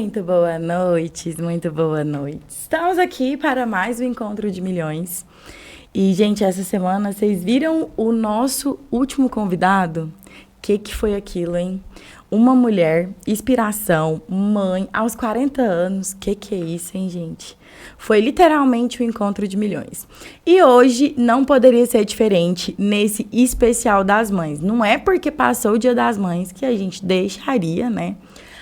Muito boa noite, muito boa noite. Estamos aqui para mais um Encontro de Milhões. E, gente, essa semana vocês viram o nosso último convidado? Que foi aquilo, hein? Uma mulher, inspiração, mãe, aos 40 anos. Que é isso, hein, gente? Foi literalmente o Encontro de Milhões. E hoje não poderia ser diferente nesse especial das mães. Não é porque passou o Dia das Mães que a gente deixaria, né,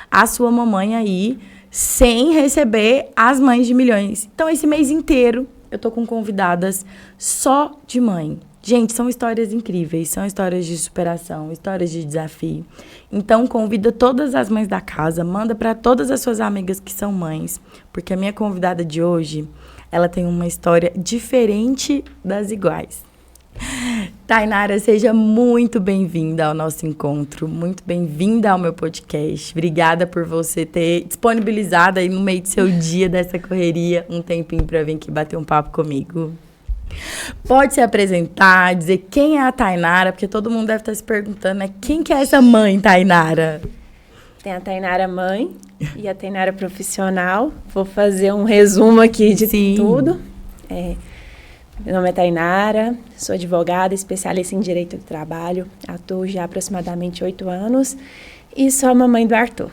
a sua mamãe aí sem receber as mães de milhões. Então, esse mês inteiro, eu tô com convidadas só de mãe. Gente, são histórias incríveis, são histórias de superação, histórias de desafio. Então, convida todas as mães da casa, manda para todas as suas amigas que são mães, porque a minha convidada de hoje, ela tem uma história diferente das iguais. Tainara, seja muito bem-vinda ao nosso encontro, muito bem-vinda ao meu podcast. Obrigada por você ter disponibilizado aí no meio do seu dia, dessa correria, um tempinho para vir aqui bater um papo comigo. Pode se apresentar, dizer quem é a Tainara, porque todo mundo deve estar se perguntando, né? Quem que é essa mãe, Tainara? Tem a Tainara mãe e a Tainara profissional. Vou fazer um resumo aqui de tudo. Meu nome é Tainara, sou advogada, especialista em Direito do Trabalho, atuo já há aproximadamente 8 anos e sou a mamãe do Arthur.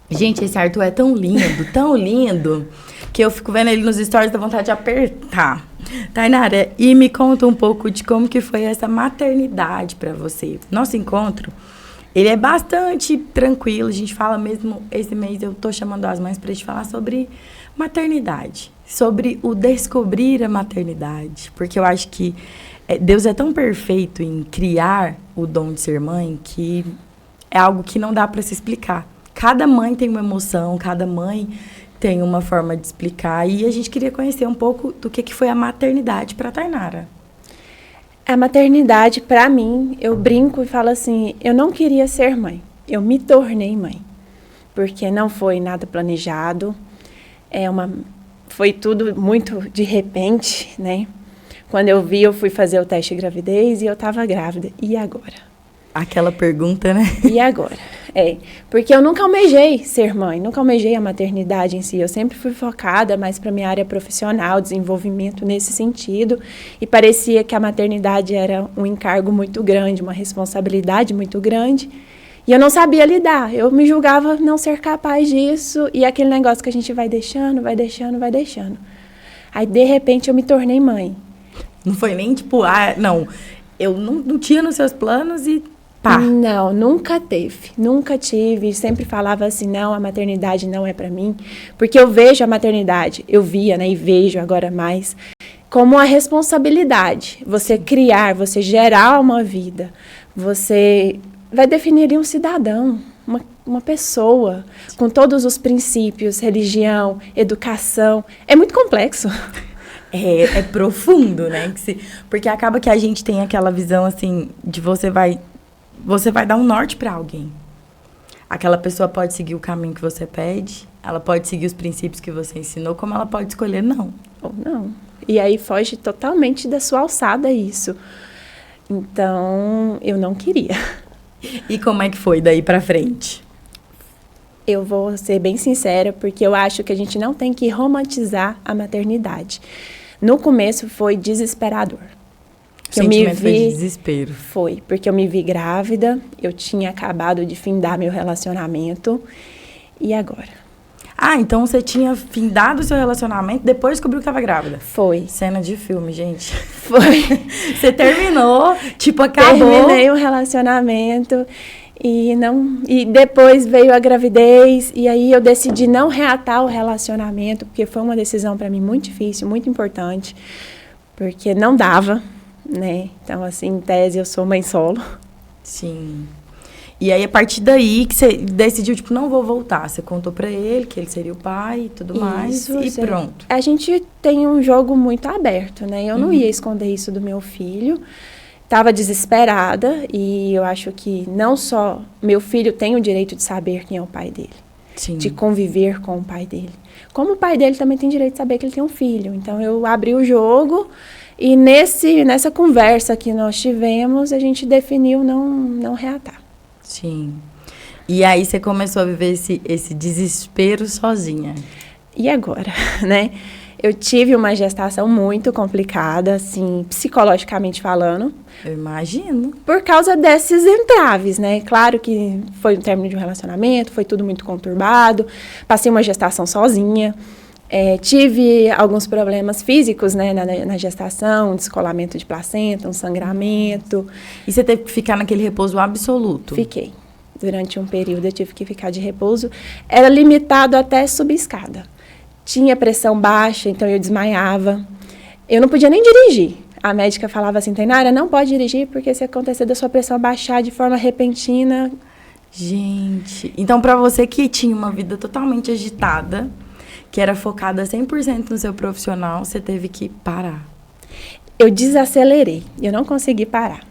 Gente, esse Arthur é tão lindo, que eu fico vendo ele nos stories da vontade de apertar. Tainara, e me conta um pouco de como que foi essa maternidade para você. Nosso encontro, ele é bastante tranquilo, a gente fala mesmo, esse mês eu tô chamando as mães pra gente falar sobre maternidade, sobre o descobrir a maternidade, porque eu acho que Deus é tão perfeito em criar o dom de ser mãe que é algo que não dá para se explicar. Cada mãe tem uma emoção, cada mãe tem uma forma de explicar, e a gente queria conhecer um pouco do que foi a maternidade para a Tainara. A maternidade, para mim, eu brinco e falo assim, eu não queria ser mãe, eu me tornei mãe, porque não foi nada planejado, foi tudo muito de repente, né? Quando eu vi, eu fui fazer o teste de gravidez e eu estava grávida. E agora? Aquela pergunta, né? E agora? Porque eu nunca almejei ser mãe, nunca almejei a maternidade em si. Eu sempre fui focada mais para minha área profissional, desenvolvimento nesse sentido. E parecia que a maternidade era um encargo muito grande, uma responsabilidade muito grande. E eu não sabia lidar, eu me julgava não ser capaz disso, e aquele negócio que a gente vai deixando. Aí, de repente, eu me tornei mãe. Não foi nem tipo, eu não tinha nos seus planos e pá. Não, nunca tive, sempre falava assim, não, a maternidade não é pra mim, porque eu vejo a maternidade, eu via, né, e vejo agora mais, como a responsabilidade, você criar, você gerar uma vida, você vai definir ali um cidadão, uma pessoa, com todos os princípios, religião, educação. É muito complexo. É profundo, né? Porque acaba que a gente tem aquela visão, assim, de você vai dar um norte para alguém. Aquela pessoa pode seguir o caminho que você pede, ela pode seguir os princípios que você ensinou, como ela pode escolher não. Ou não. E aí foge totalmente da sua alçada isso. Então, eu não queria. E como é que foi daí pra frente? Eu vou ser bem sincera, porque eu acho que a gente não tem que romantizar a maternidade. No começo foi desesperador. O sentimento foi de desespero. Foi, porque eu me vi grávida, eu tinha acabado de findar meu relacionamento, e agora? Então você tinha findado o seu relacionamento, depois descobriu que estava grávida? Foi. Cena de filme, gente. Foi. Você terminou, acabou. Terminei o relacionamento e depois veio a gravidez, e aí eu decidi não reatar o relacionamento, porque foi uma decisão para mim muito difícil, muito importante, porque não dava, né? Então, assim, em tese, eu sou mãe solo. Sim. E aí, a partir daí, que você decidiu, não vou voltar. Você contou pra ele que ele seria o pai e tudo mais, e pronto. A gente tem um jogo muito aberto, né? Eu não ia esconder isso do meu filho. Estava desesperada, e eu acho que não só meu filho tem o direito de saber quem é o pai dele. Sim. De conviver com o pai dele. Como o pai dele também tem direito de saber que ele tem um filho. Então, eu abri o jogo. E nessa conversa que nós tivemos, a gente definiu não reatar. Sim. E aí você começou a viver esse desespero sozinha. E agora, né? Eu tive uma gestação muito complicada, assim, psicologicamente falando. Eu imagino. Por causa desses entraves, né? Claro que foi um término de um relacionamento, foi tudo muito conturbado. Passei uma gestação sozinha. Tive alguns problemas físicos, né, na gestação, um descolamento de placenta, um sangramento. E você teve que ficar naquele repouso absoluto? Fiquei. Durante um período eu tive que ficar de repouso. Era limitado até subir escada. Tinha pressão baixa, então eu desmaiava. Eu não podia nem dirigir. A médica falava assim, Tainara, não pode dirigir, porque se acontecer da sua pressão baixar de forma repentina... Gente, então para você que tinha uma vida totalmente agitada, que era focada 100% no seu profissional, você teve que parar. Eu desacelerei, eu não consegui parar.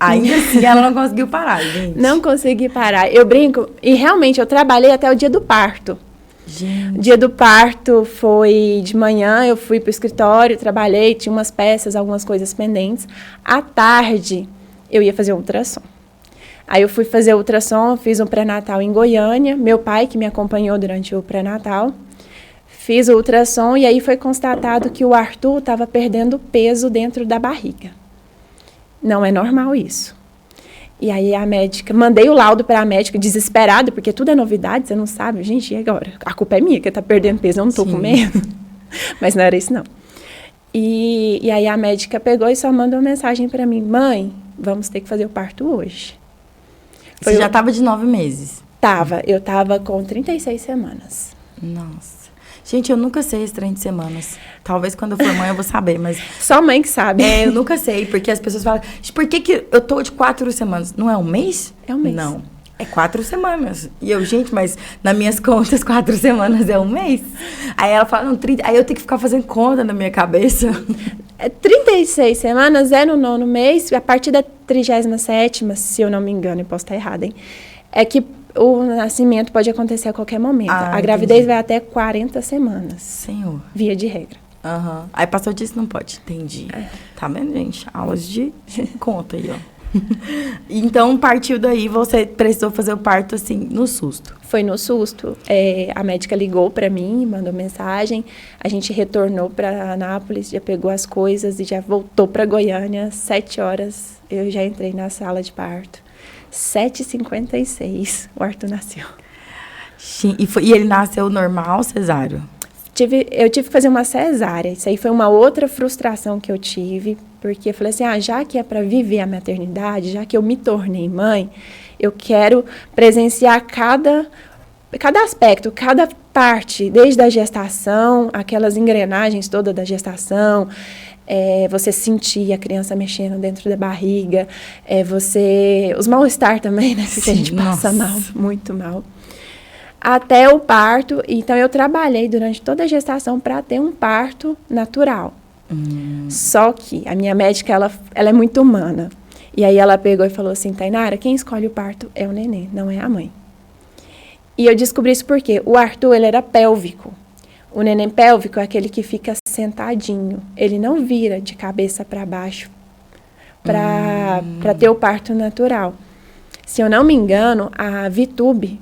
Ainda assim, ela não conseguiu parar, gente. Não consegui parar. Eu brinco, e realmente eu trabalhei até o dia do parto. Gente. O dia do parto foi de manhã, eu fui para o escritório, trabalhei, tinha umas peças, algumas coisas pendentes. À tarde, eu ia fazer um ultrassom. Aí eu fui fazer o ultrassom, fiz um pré-natal em Goiânia, meu pai que me acompanhou durante o pré-natal. Fiz o ultrassom e aí foi constatado que o Arthur estava perdendo peso dentro da barriga. Não é normal isso. E aí a médica, mandei o laudo para a médica, desesperada, porque tudo é novidade, você não sabe. Gente, e agora? A culpa é minha, que tá perdendo peso, eu não tô comendo. Mas não era isso, não. E aí a médica pegou e só mandou uma mensagem para mim, mãe, vamos ter que fazer o parto hoje. Você já estava de 9 meses? Eu tava com 36 semanas. Nossa. Gente, eu nunca sei esse trem de semanas. Talvez quando eu for mãe eu vou saber, mas... Só mãe que sabe. Eu nunca sei, porque as pessoas falam... Por que eu tô de 4 semanas? Não é um mês? É um mês. Não, é 4 semanas. E eu, gente, mas nas minhas contas 4 semanas é um mês? Aí ela fala, não, 30... Aí eu tenho que ficar fazendo conta na minha cabeça. 36 semanas é no 9º mês, a partir da 37ª, se eu não me engano, e posso estar errada, hein? É que o nascimento pode acontecer a qualquer momento. A gravidez vai até 40 semanas. Senhor. Via de regra. Uhum. Aí passou disso, não pode. Entendi. Tá vendo, gente? Aulas de conta aí, ó. Então, partiu daí, você precisou fazer o parto, assim, no susto. Foi no susto. A médica ligou para mim, mandou mensagem. A gente retornou para Anápolis, já pegou as coisas e já voltou para Goiânia. 7 horas, eu já entrei na sala de parto. 7h56, o Arthur nasceu. E ele nasceu normal, cesáreo? Eu tive que fazer uma cesárea. Isso aí foi uma outra frustração que eu tive, porque eu falei assim, já que é para viver a maternidade, já que eu me tornei mãe, eu quero presenciar cada aspecto, cada parte, desde a gestação, aquelas engrenagens todas da gestação, você sentir a criança mexendo dentro da barriga, os mal-estar também, né? Porque a gente passa mal, muito mal. Até o parto, então eu trabalhei durante toda a gestação para ter um parto natural. Só que a minha médica, ela é muito humana. E aí ela pegou e falou assim, Tainara, quem escolhe o parto é o neném, não é a mãe. E eu descobri isso porque o Arthur, ele era pélvico. O neném pélvico é aquele que fica sentadinho. Ele não vira de cabeça para baixo para ter o parto natural. Se eu não me engano, a Vitube,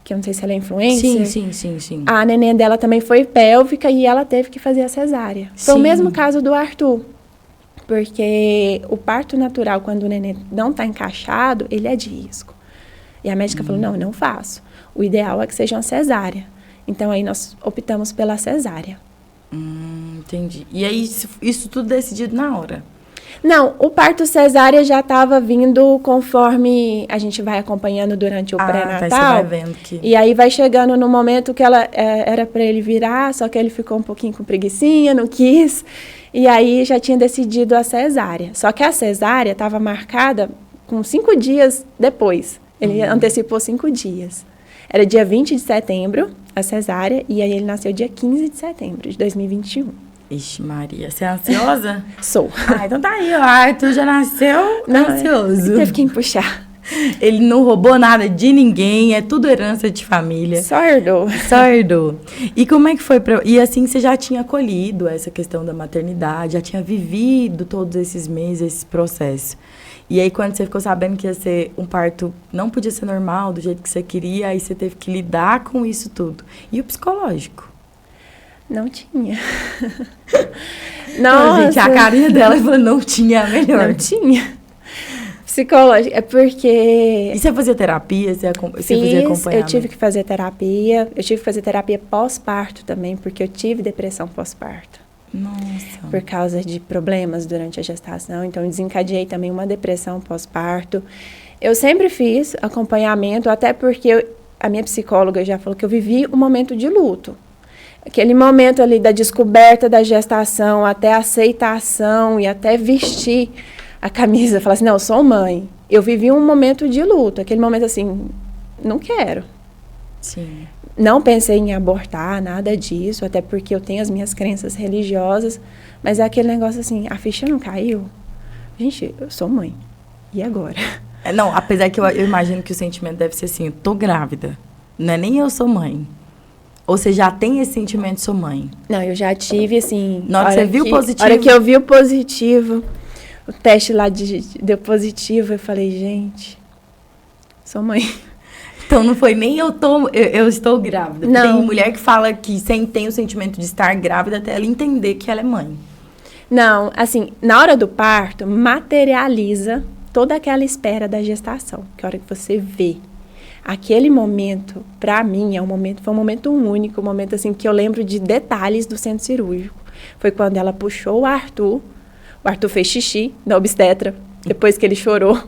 que eu não sei se ela é influencer. Sim. A neném dela também foi pélvica e ela teve que fazer a cesárea. Foi o mesmo caso do Arthur. Porque o parto natural, quando o neném não está encaixado, ele é de risco. E a médica falou, não faço. O ideal é que seja uma cesárea. Então, aí nós optamos pela cesárea. Entendi. E aí, isso tudo decidido na hora? Não, o parto cesárea já estava vindo conforme a gente vai acompanhando durante o pré-natal. Tá, você vai vendo que... E aí vai chegando no momento que ela era para ele virar, só que ele ficou um pouquinho com preguicinha, não quis. E aí já tinha decidido a cesárea. Só que a cesárea estava marcada com 5 dias depois. Ele antecipou 5 dias. Era dia 20 de setembro, a cesárea, e aí ele nasceu dia 15 de setembro de 2021. Ixi, Maria, você é ansiosa? Sou. Então tá aí, o Arthur já nasceu ansioso. Teve que empuxar. Ele não roubou nada de ninguém, é tudo herança de família. Só herdou. Só herdou. E como é que foi E assim, você já tinha acolhido essa questão da maternidade, já tinha vivido todos esses meses, esse processo. E aí, quando você ficou sabendo que ia ser um parto, não podia ser normal, do jeito que você queria, aí você teve que lidar com isso tudo. E o psicológico? Não tinha. Nossa. Gente, a carinha dela falou, não tinha, melhor. Não tinha. Psicológico, é porque... E você fazia terapia? Você fazia acompanhamento? Eu tive que fazer terapia. Eu tive que fazer terapia pós-parto também, porque eu tive depressão pós-parto. Nossa. Por causa de problemas durante a gestação. Então, eu desencadeei também uma depressão pós-parto. Eu sempre fiz acompanhamento, até porque a minha psicóloga já falou que eu vivi um momento de luto. Aquele momento ali da descoberta da gestação, até a aceitação e até vestir a camisa, falar assim, não, eu sou mãe. Eu vivi um momento de luto, aquele momento assim, não quero. Sim. Não pensei em abortar, nada disso, até porque eu tenho as minhas crenças religiosas, mas é aquele negócio assim, a ficha não caiu. Gente, eu sou mãe, e agora? Não, apesar que eu imagino que o sentimento deve ser assim, eu tô grávida, não é nem eu sou mãe. Ou você já tem esse sentimento de sou mãe? Não, eu já tive, assim... Na hora que você viu o positivo? Na hora que eu vi o positivo, o teste lá deu positivo, eu falei, gente, sou mãe. Então não foi nem eu estou grávida. Não. Tem mulher que fala que tem o sentimento de estar grávida até ela entender que ela é mãe. Não, assim, na hora do parto, materializa toda aquela espera da gestação, que é a hora que você vê. Aquele momento, pra mim, foi um momento único, um momento assim que eu lembro de detalhes do centro cirúrgico. Foi quando ela puxou o Arthur fez xixi na obstetra, depois que ele chorou.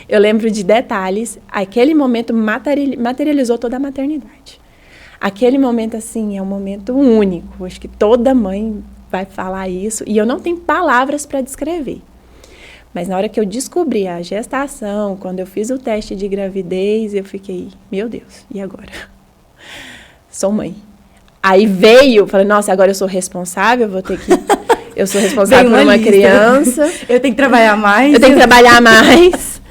Eu lembro de detalhes, aquele momento materializou toda a maternidade. Aquele momento, assim, é um momento único, acho que toda mãe vai falar isso, e eu não tenho palavras para descrever. Mas na hora que eu descobri a gestação, quando eu fiz o teste de gravidez, eu fiquei, meu Deus, e agora? Sou mãe. Aí veio, falei, nossa, agora eu sou responsável, eu sou responsável por uma criança. Eu tenho que trabalhar mais. Eu tenho que trabalhar mais.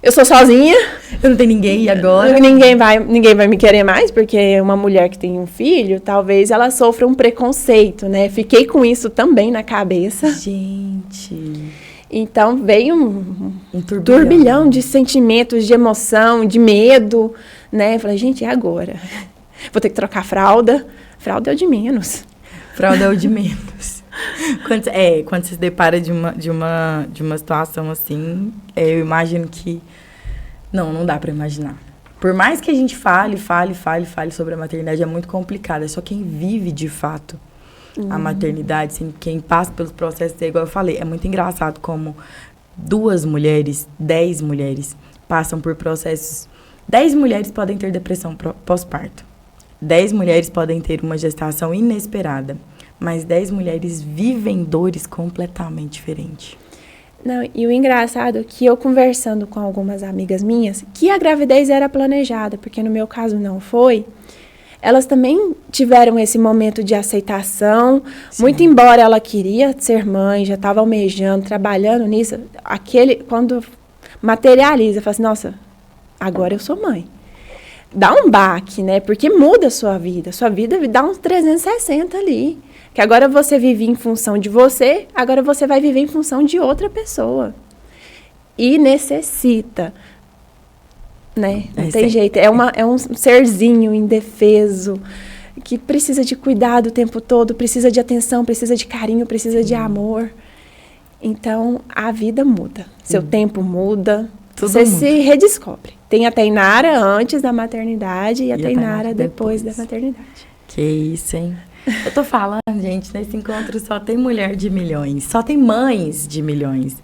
Eu sou sozinha. Eu não tenho ninguém, e agora? Ninguém vai me querer mais, porque uma mulher que tem um filho, talvez ela sofra um preconceito, né? Fiquei com isso também na cabeça. Gente... Então, veio um turbilhão de sentimentos, de emoção, de medo, né? Eu falei, gente, e agora? Vou ter que trocar fralda. Fralda é o de menos. Fralda é o de menos. Quando você se depara de uma situação assim, eu imagino que... Não dá para imaginar. Por mais que a gente fale sobre a maternidade, é muito complicado. É só quem vive, de fato, a maternidade, assim, quem passa pelos processos, igual eu falei, é muito engraçado como 10 mulheres passam por processos. 10 mulheres podem ter depressão pós-parto. 10 mulheres podem ter uma gestação inesperada. Mas 10 mulheres vivem dores completamente diferentes. Não, e o engraçado é que eu conversando com algumas amigas minhas, que a gravidez era planejada, porque no meu caso não foi, elas também tiveram esse momento de aceitação. Sim. Muito embora ela queria ser mãe, já estava almejando, trabalhando nisso, quando materializa, fala assim, nossa, agora eu sou mãe. Dá um baque, né? Porque muda a sua vida dá uns 360 ali. Que agora você vive em função de você, agora você vai viver em função de outra pessoa. E necessita, né? Não tem jeito. É um serzinho indefeso, que precisa de cuidado o tempo todo, precisa de atenção, precisa de carinho, precisa de amor. Então, a vida muda. Seu tempo muda. Tudo você muda. Se redescobre. Tem a Tainara antes da maternidade e a Tainara depois da maternidade. Que isso, hein? Eu tô falando, gente, nesse encontro só tem mulher de milhões, só tem mães de milhões.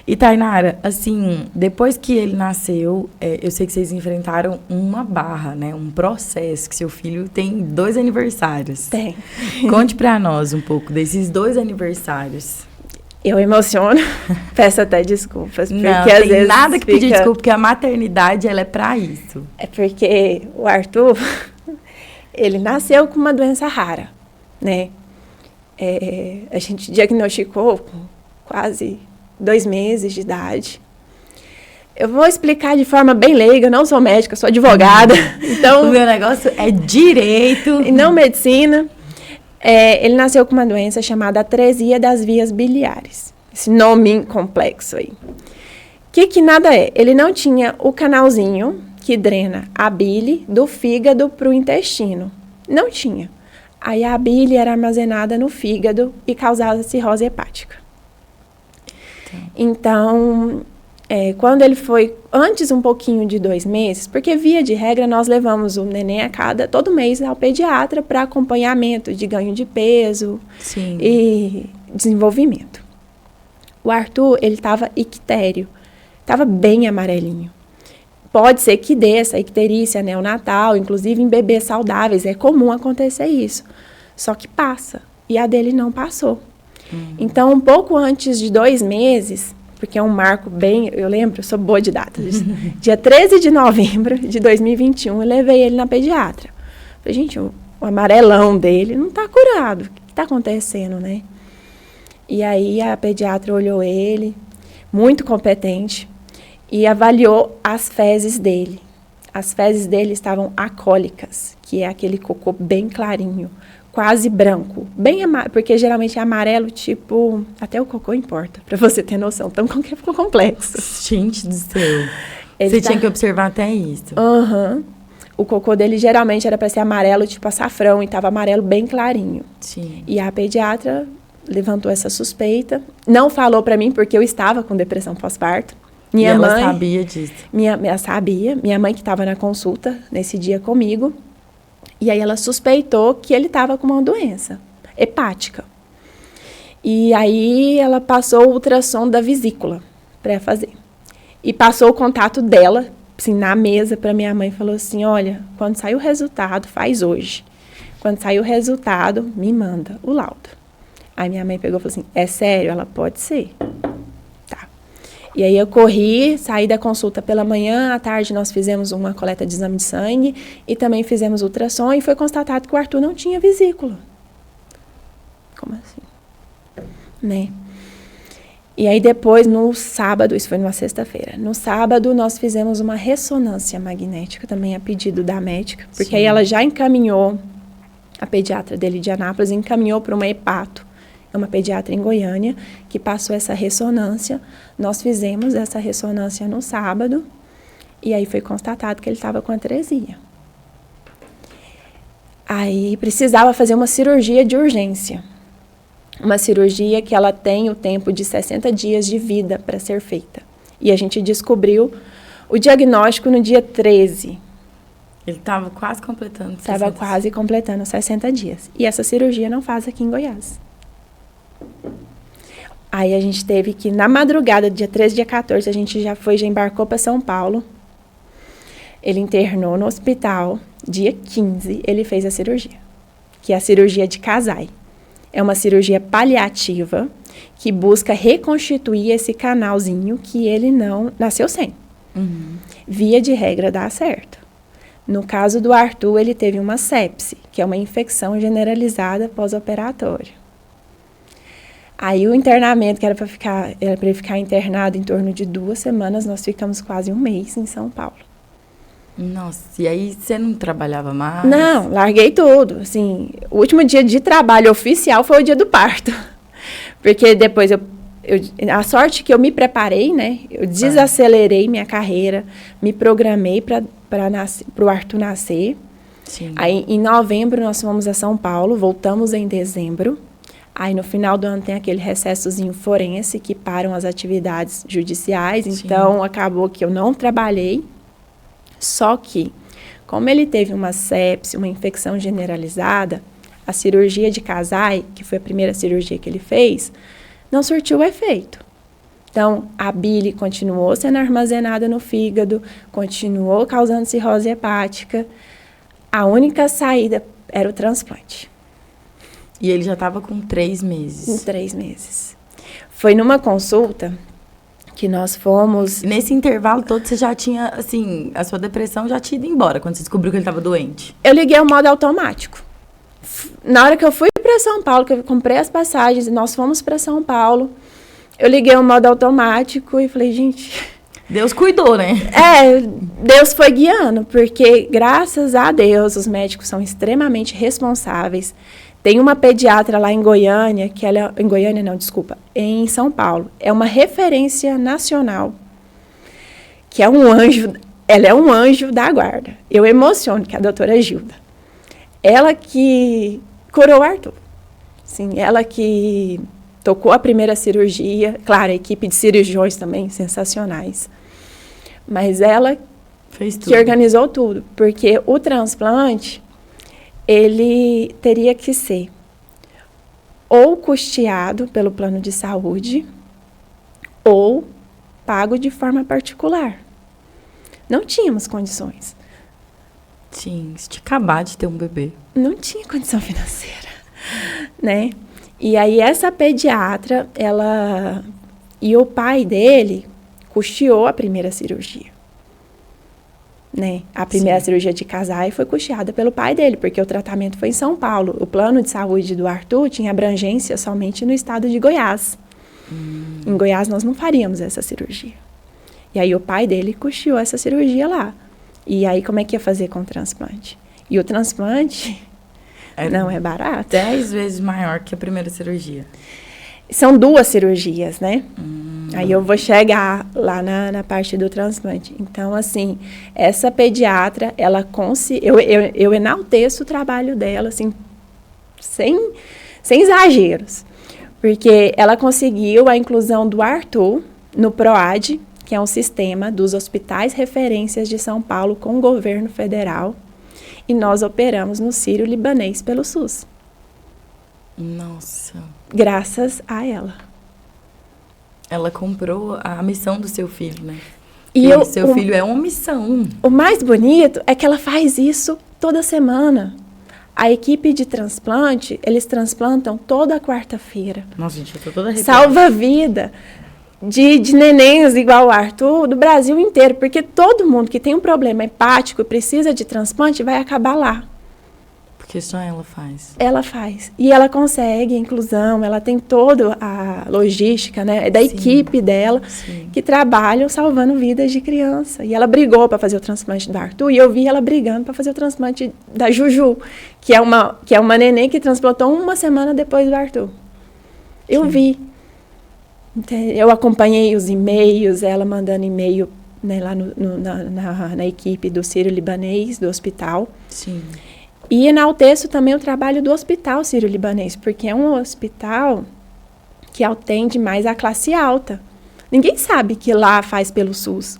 E, Tainara, assim, depois que ele nasceu, eu sei que vocês enfrentaram uma barra, né? Um processo, que seu filho tem 2 aniversários. Tem. Conte pra nós um pouco desses 2 aniversários. Eu emociono, peço até desculpas. Porque não, às tem vezes nada que pedir desculpa, porque a maternidade, ela é pra isso. É porque o Arthur, ele nasceu com uma doença rara, né? A gente diagnosticou com quase 2 meses de idade. Eu vou explicar de forma bem leiga, eu não sou médica, sou advogada. Então, o meu negócio é direito. E não medicina. Ele nasceu com uma doença chamada atresia das vias biliares. Esse nome complexo aí. Que nada é? Ele não tinha o canalzinho que drena a bile do fígado para o intestino. Não tinha. Aí a bile era armazenada no fígado e causava cirrose hepática. Então, quando ele foi antes um pouquinho de 2 meses, porque via de regra nós levamos o neném todo mês ao pediatra para acompanhamento de ganho de peso Sim. e desenvolvimento. O Arthur, ele estava ictéreo, estava bem amarelinho. Pode ser que dê essa icterícia neonatal, inclusive em bebês saudáveis, é comum acontecer isso. Só que passa, e a dele não passou. Então, um pouco antes de 2 meses, porque é um marco bem, eu lembro, eu sou boa de datas, dia 13 de novembro de 2021, eu levei ele na pediatra. Falei, gente, o amarelão dele não está curado, o que está acontecendo, né? E aí a pediatra olhou ele, muito competente, e avaliou as fezes dele. As fezes dele estavam acólicas, que é aquele cocô bem clarinho, quase branco, porque geralmente é amarelo, tipo, até o cocô importa, para você ter noção, tão ficou complexo. Gente do céu. Você tinha que observar até isso. O cocô dele geralmente era para ser amarelo, tipo açafrão, e estava amarelo bem clarinho. Sim. E a pediatra levantou essa suspeita, não falou para mim porque eu estava com depressão pós-parto. Minha mãe ela sabia disso? Sabia. Minha mãe que estava na consulta nesse dia comigo. E aí ela suspeitou que ele estava com uma doença hepática. E aí ela passou o ultrassom da vesícula para fazer. E passou o contato dela, assim, na mesa para minha mãe. Falou assim, olha, quando sair o resultado, faz hoje. Quando sair o resultado, me manda o laudo. Aí minha mãe pegou e falou assim, é sério? Ela, pode ser. E aí eu corri, saí da consulta pela manhã, à tarde nós fizemos uma coleta de exame de sangue e também fizemos ultrassom e foi constatado que o Arthur não tinha vesícula. Como assim? Né? E aí depois, no sábado, isso foi numa sexta-feira, no sábado nós fizemos uma ressonância magnética, também a pedido da médica, porque Sim. Aí ela já encaminhou, a pediatra dele de Anápolis, encaminhou para uma hepato. É uma pediatra em Goiânia, que passou essa ressonância. Nós fizemos essa ressonância no sábado, e aí foi constatado que ele estava com atresia. Aí precisava fazer uma cirurgia de urgência. Uma cirurgia que ela tem o tempo de 60 dias de vida para ser feita. E a gente descobriu o diagnóstico no dia 13. Ele estava quase completando 60 Estava quase completando 60 dias. E essa cirurgia não faz aqui em Goiás. Aí a gente teve que, na madrugada, dia 13, dia 14, a gente já embarcou para São Paulo. Ele internou no hospital. Dia 15, ele fez a cirurgia, que é a cirurgia de Kasai. É uma cirurgia paliativa que busca reconstituir esse canalzinho que ele não nasceu sem. Via de regra, dá certo. No caso do Arthur, ele teve uma sepse, que é uma infecção generalizada pós-operatória. Aí o internamento, que era para ele ficar internado em torno de 2 semanas, nós ficamos quase 1 mês em São Paulo. Nossa, e aí você não trabalhava mais? Não, larguei tudo. Assim, o último dia de trabalho oficial foi o dia do parto. Porque depois a sorte que eu me preparei, né? Eu desacelerei minha carreira, me programei para o Arthur nascer. Sim. Aí em novembro nós fomos a São Paulo, voltamos em dezembro. Aí, no final do ano, tem aquele recessozinho forense que param as atividades judiciais. Sim. Então, acabou que eu não trabalhei. Só que, como ele teve uma sepse, uma infecção generalizada, a cirurgia de Kasai, que foi a primeira cirurgia que ele fez, não surtiu efeito. Então, a bile continuou sendo armazenada no fígado, continuou causando cirrose hepática. A única saída era o transplante. E ele já estava com 3 meses. Em 3 meses. Foi numa consulta que nós fomos... Nesse intervalo todo, você já tinha, assim, a sua depressão já tinha ido embora, quando você descobriu que ele estava doente? Eu liguei o modo automático. Na hora que eu fui para São Paulo, que eu comprei as passagens, e nós fomos para São Paulo, eu liguei o modo automático e falei, gente... Deus cuidou, né? Deus foi guiando, porque, graças a Deus, os médicos são extremamente responsáveis. Tem uma pediatra lá em Goiânia, em São Paulo. É uma referência nacional, que é um anjo, ela é um anjo da guarda. Eu emociono, que é a doutora Gilda. Ela que curou o Arthur. Sim, ela que tocou a primeira cirurgia. Claro, a equipe de cirurgiões também, sensacionais. Mas ela fez tudo. Que organizou tudo, porque o transplante, ele teria que ser ou custeado pelo plano de saúde ou pago de forma particular. Não tínhamos condições. Sim, se tinha acabado de ter um bebê. Não tinha condição financeira, né? E aí essa pediatra, e o pai dele custeou a primeira cirurgia. Né? A primeira cirurgia de casar foi custeada pelo pai dele, porque o tratamento foi em São Paulo. O plano de saúde do Arthur tinha abrangência somente no estado de Goiás. Em Goiás nós não faríamos essa cirurgia. E aí o pai dele custeou essa cirurgia lá. E aí como é que ia fazer com o transplante? E o transplante não é barato. 10 vezes maior que a primeira cirurgia. São 2 cirurgias, né? Aí eu vou chegar lá na parte do transplante. Então, assim, essa pediatra, eu enalteço o trabalho dela, assim, sem exageros. Porque ela conseguiu a inclusão do Arthur no PROAD, que é um sistema dos hospitais referências de São Paulo com o governo federal. E nós operamos no Sírio-Libanês pelo SUS. Nossa. Graças a ela. Ela comprou a missão do seu filho, né? E seu filho é uma missão. O mais bonito é que ela faz isso toda semana. A equipe de transplante, eles transplantam toda quarta-feira. Nossa, gente, eu tô toda arrepiada. Salva a vida de nenéns igual o Arthur, do Brasil inteiro. Porque todo mundo que tem um problema hepático e precisa de transplante vai acabar lá. Porque só ela faz. Ela faz. E ela consegue a inclusão, ela tem toda a logística, né, da equipe dela, que trabalham salvando vidas de criança. E ela brigou para fazer o transplante do Arthur, e eu vi ela brigando para fazer o transplante da Juju, que é uma neném que transplantou 1 semana depois do Arthur. Eu vi. Eu acompanhei os e-mails, ela mandando e-mail, né, lá na equipe do Sírio-Libanês, do hospital. Sim. E enalteço também o trabalho do Hospital Sírio-Libanês, porque é um hospital que atende mais a classe alta. Ninguém sabe que lá faz pelo SUS,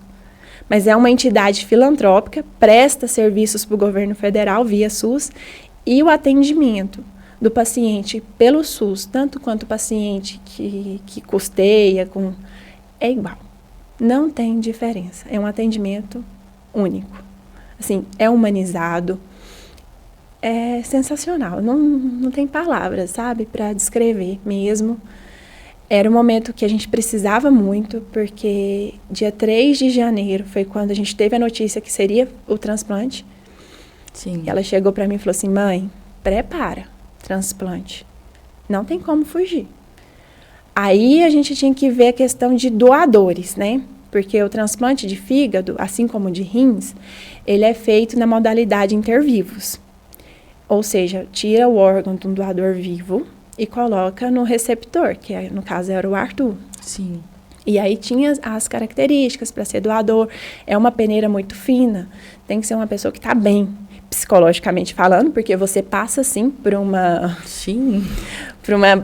mas é uma entidade filantrópica, presta serviços para o governo federal via SUS, e o atendimento do paciente pelo SUS, tanto quanto o paciente que custeia, é igual. Não tem diferença. É um atendimento único. Assim, é humanizado. É sensacional, não tem palavras, sabe, para descrever mesmo. Era um momento que a gente precisava muito, porque dia 3 de janeiro foi quando a gente teve a notícia que seria o transplante. Sim. E ela chegou para mim e falou assim, mãe, prepara, transplante. Não tem como fugir. Aí a gente tinha que ver a questão de doadores, né? Porque o transplante de fígado, assim como de rins, ele é feito na modalidade intervivos. Ou seja, tira o órgão de um doador vivo e coloca no receptor, que no caso era o Arthur. Sim. E aí tinha as características para ser doador. É uma peneira muito fina, tem que ser uma pessoa que está bem, psicologicamente falando, porque você passa, assim, por uma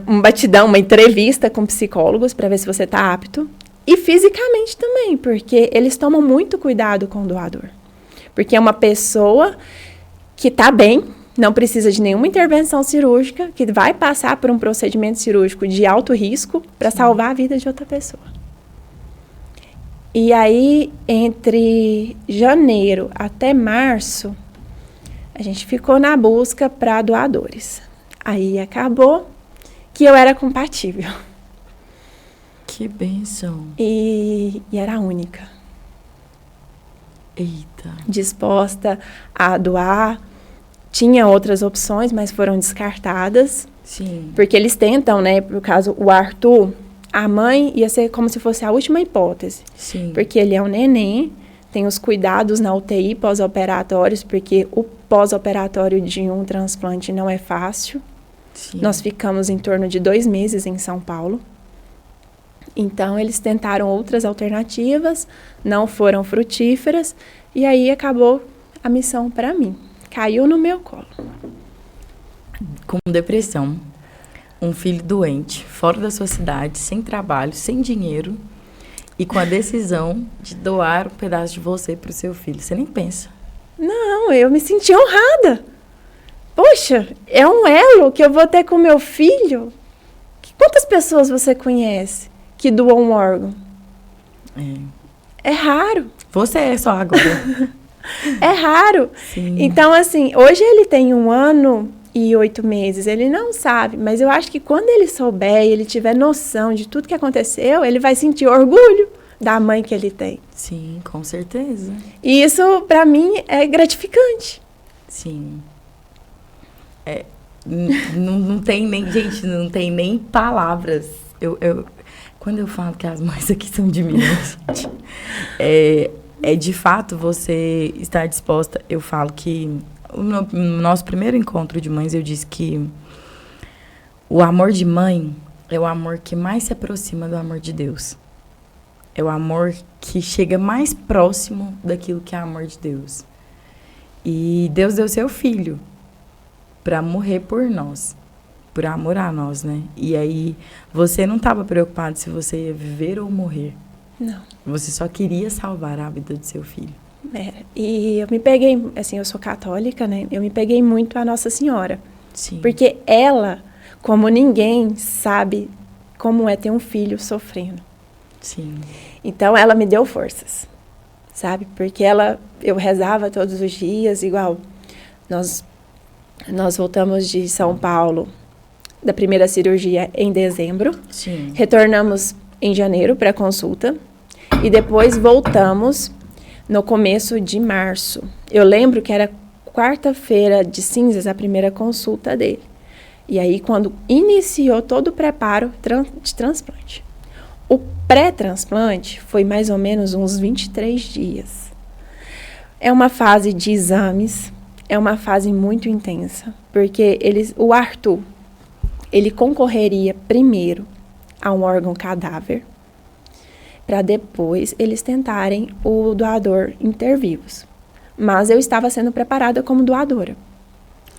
um batidão, uma entrevista com psicólogos para ver se você está apto. E fisicamente também, porque eles tomam muito cuidado com o doador. Porque é uma pessoa que está bem, não precisa de nenhuma intervenção cirúrgica, que vai passar por um procedimento cirúrgico de alto risco para salvar a vida de outra pessoa. E aí, entre janeiro até março, a gente ficou na busca para doadores. Aí acabou que eu era compatível. Que bênção. E era a única. Eita. Disposta a doar. Tinha outras opções, mas foram descartadas. Sim. Porque eles tentam, né? Por caso, o Arthur, a mãe ia ser como se fosse a última hipótese. Sim. Porque ele é um neném, tem os cuidados na UTI pós-operatórios, porque o pós-operatório de um transplante não é fácil. Sim. Nós ficamos em torno de 2 meses em São Paulo. Então, eles tentaram outras alternativas, não foram frutíferas, e aí acabou a missão para mim. Caiu no meu colo. Com depressão, um filho doente, fora da sua cidade, sem trabalho, sem dinheiro, e com a decisão de doar um pedaço de você para o seu filho. Você nem pensa. Não, eu me senti honrada. Poxa, é um elo que eu vou ter com meu filho. Quantas pessoas você conhece que doam um órgão? É raro. Você é só agora. É raro. Sim. Então, assim, hoje ele tem 1 ano e 8 meses. Ele não sabe, mas eu acho que quando ele souber e ele tiver noção de tudo que aconteceu, ele vai sentir orgulho da mãe que ele tem. Sim, com certeza. E isso, pra mim, é gratificante. Sim. Não tem nem... Gente, não tem nem palavras. Quando eu falo que as mães aqui são de Minas, gente, de fato você estar disposta. Eu falo que no nosso primeiro encontro de mães, eu disse que o amor de mãe é o amor que mais se aproxima do amor de Deus. É o amor que chega mais próximo daquilo que é amor de Deus. E Deus deu seu filho para morrer por nós, por amor a nós, né? E aí, você não estava preocupado se você ia viver ou morrer. Não. Você só queria salvar a vida do seu filho. E eu me peguei, assim, eu sou católica, né? Eu me peguei muito a Nossa Senhora. Sim. Porque ela, como ninguém, sabe como é ter um filho sofrendo. Sim. Então, ela me deu forças, sabe? Porque eu rezava todos os dias, igual nós voltamos de São Paulo da primeira cirurgia em dezembro. Sim. Retornamos em janeiro para consulta e depois voltamos no começo de março. Eu lembro que era quarta-feira de cinzas a primeira consulta dele. E aí, quando iniciou todo o preparo de transplante. O pré-transplante foi mais ou menos uns 23 dias. É uma fase de exames, é uma fase muito intensa, porque o Arthur, ele concorreria primeiro a um órgão cadáver, para depois eles tentarem o doador intervivos. Mas eu estava sendo preparada como doadora.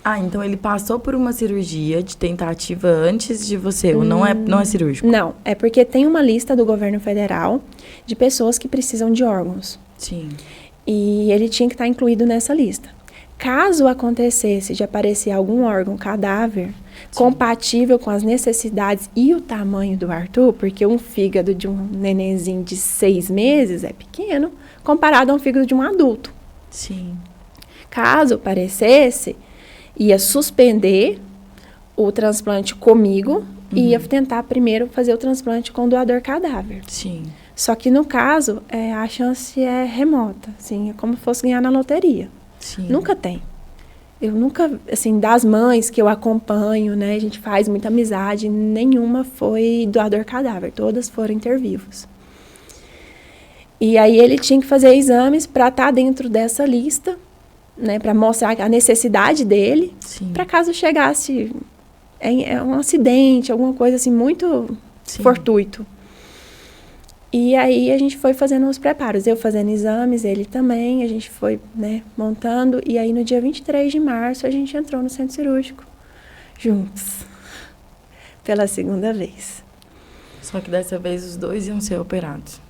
Ah, então ele passou por uma cirurgia de tentativa antes de você, ou não é cirúrgico? Não, é porque tem uma lista do governo federal de pessoas que precisam de órgãos. Sim. E ele tinha que estar incluído nessa lista. Caso acontecesse de aparecer algum órgão cadáver compatível com as necessidades e o tamanho do Arthur, porque um fígado de um nenenzinho de 6 meses é pequeno, comparado a um fígado de um adulto. Sim. Caso aparecesse, ia suspender o transplante comigo e ia tentar primeiro fazer o transplante com o doador cadáver. Sim. Só que no caso, a chance é remota, assim, é como se fosse ganhar na loteria. Sim. Nunca tem. Eu nunca, assim, das mães que eu acompanho, né, a gente faz muita amizade, nenhuma foi doador cadáver, todas foram intervivos. E aí ele tinha que fazer exames para estar dentro dessa lista, né, para mostrar a necessidade dele, para caso chegasse um acidente, alguma coisa assim muito fortuito. E aí a gente foi fazendo os preparos, eu fazendo exames, ele também, a gente foi, né, montando, e aí no dia 23 de março a gente entrou no centro cirúrgico, juntos, pela segunda vez. Só que dessa vez os dois iam ser operados.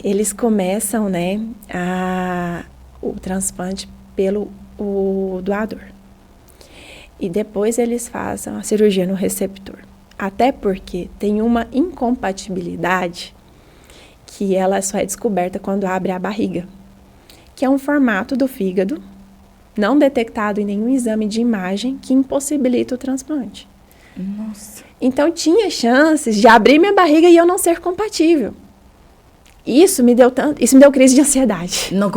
Eles começam, né, o transplante pelo doador. E depois eles fazem a cirurgia no receptor. Até porque tem uma incompatibilidade que ela só é descoberta quando abre a barriga, que é um formato do fígado, não detectado em nenhum exame de imagem, que impossibilita o transplante. Nossa. Então, tinha chances de abrir minha barriga e eu não ser compatível. Isso me deu crise de ansiedade. Não,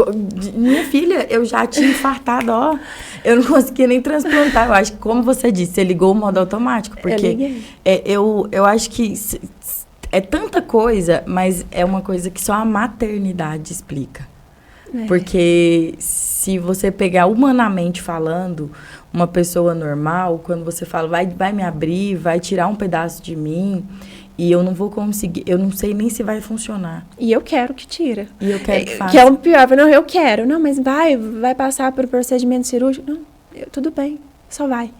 minha filha, eu já tinha infartado, ó. Eu não conseguia nem transplantar. Eu acho que, como você disse, você ligou o modo automático. Porque eu acho que é tanta coisa, mas é uma coisa que só a maternidade explica. Porque se você pegar humanamente falando, uma pessoa normal, quando você fala, vai me abrir, vai tirar um pedaço de mim, e eu não vou conseguir, eu não sei nem se vai funcionar. E eu quero que tira. E eu quero que faça. Que é o pior, não, eu quero. Não, mas vai passar por procedimento cirúrgico? Não, tudo bem, só vai.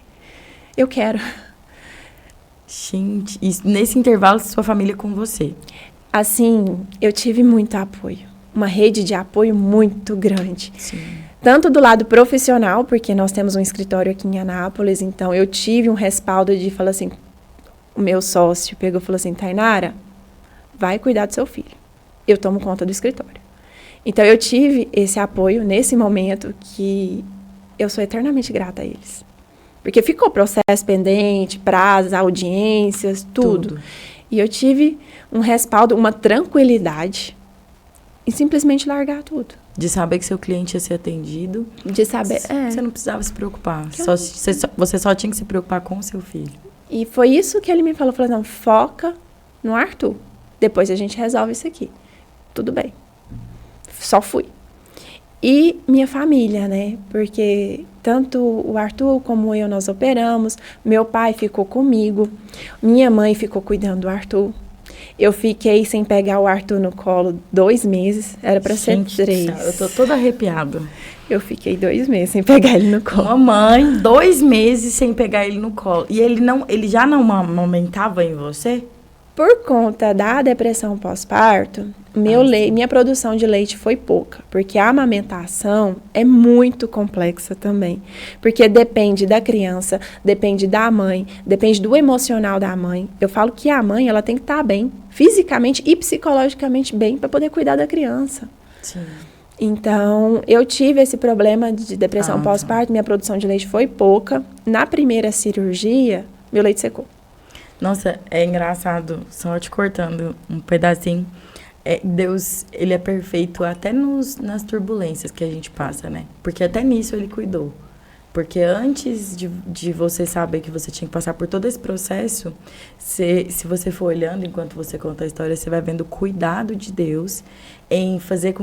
Eu quero. Gente, e nesse intervalo, sua família com você? Assim, eu tive muito apoio. Uma rede de apoio muito grande. Sim. Tanto do lado profissional, porque nós temos um escritório aqui em Anápolis, então eu tive um respaldo de falar assim, o meu sócio pegou e falou assim, Tainara, vai cuidar do seu filho. Eu tomo conta do escritório. Então eu tive esse apoio nesse momento que eu sou eternamente grata a eles. Porque ficou processo pendente, prazos, audiências, tudo. E eu tive um respaldo, uma tranquilidade e simplesmente largar tudo. De saber que seu cliente ia ser atendido. De saber, Você não precisava se preocupar. Você só tinha que se preocupar com o seu filho. E foi isso que ele me falou. Falou, não, foca no Arthur. Depois a gente resolve isso aqui. Tudo bem. Só fui. E minha família, né? Porque tanto o Arthur como eu, nós operamos. Meu pai ficou comigo. Minha mãe ficou cuidando do Arthur. Eu fiquei sem pegar o Arthur no colo 2 meses. Era para ser 3. Eu tô toda arrepiada. Eu fiquei 2 meses sem pegar ele no colo. Mamãe, 2 meses sem pegar ele no colo. E ele já não amamentava em você? Por conta da depressão pós-parto, minha produção de leite foi pouca. Porque a amamentação é muito complexa também. Porque depende da criança, depende da mãe, depende do emocional da mãe. Eu falo que a mãe ela tem que estar bem, fisicamente e psicologicamente bem, para poder cuidar da criança. Sim. Então, eu tive esse problema de depressão pós-parto, minha produção de leite foi pouca. Na primeira cirurgia, meu leite secou. Nossa, é engraçado, só te cortando um pedacinho. Deus, ele é perfeito até nas turbulências que a gente passa, né? Porque até nisso ele cuidou. Porque antes de você saber que você tinha que passar por todo esse processo, se você for olhando enquanto você conta a história, você vai vendo o cuidado de Deus em fazer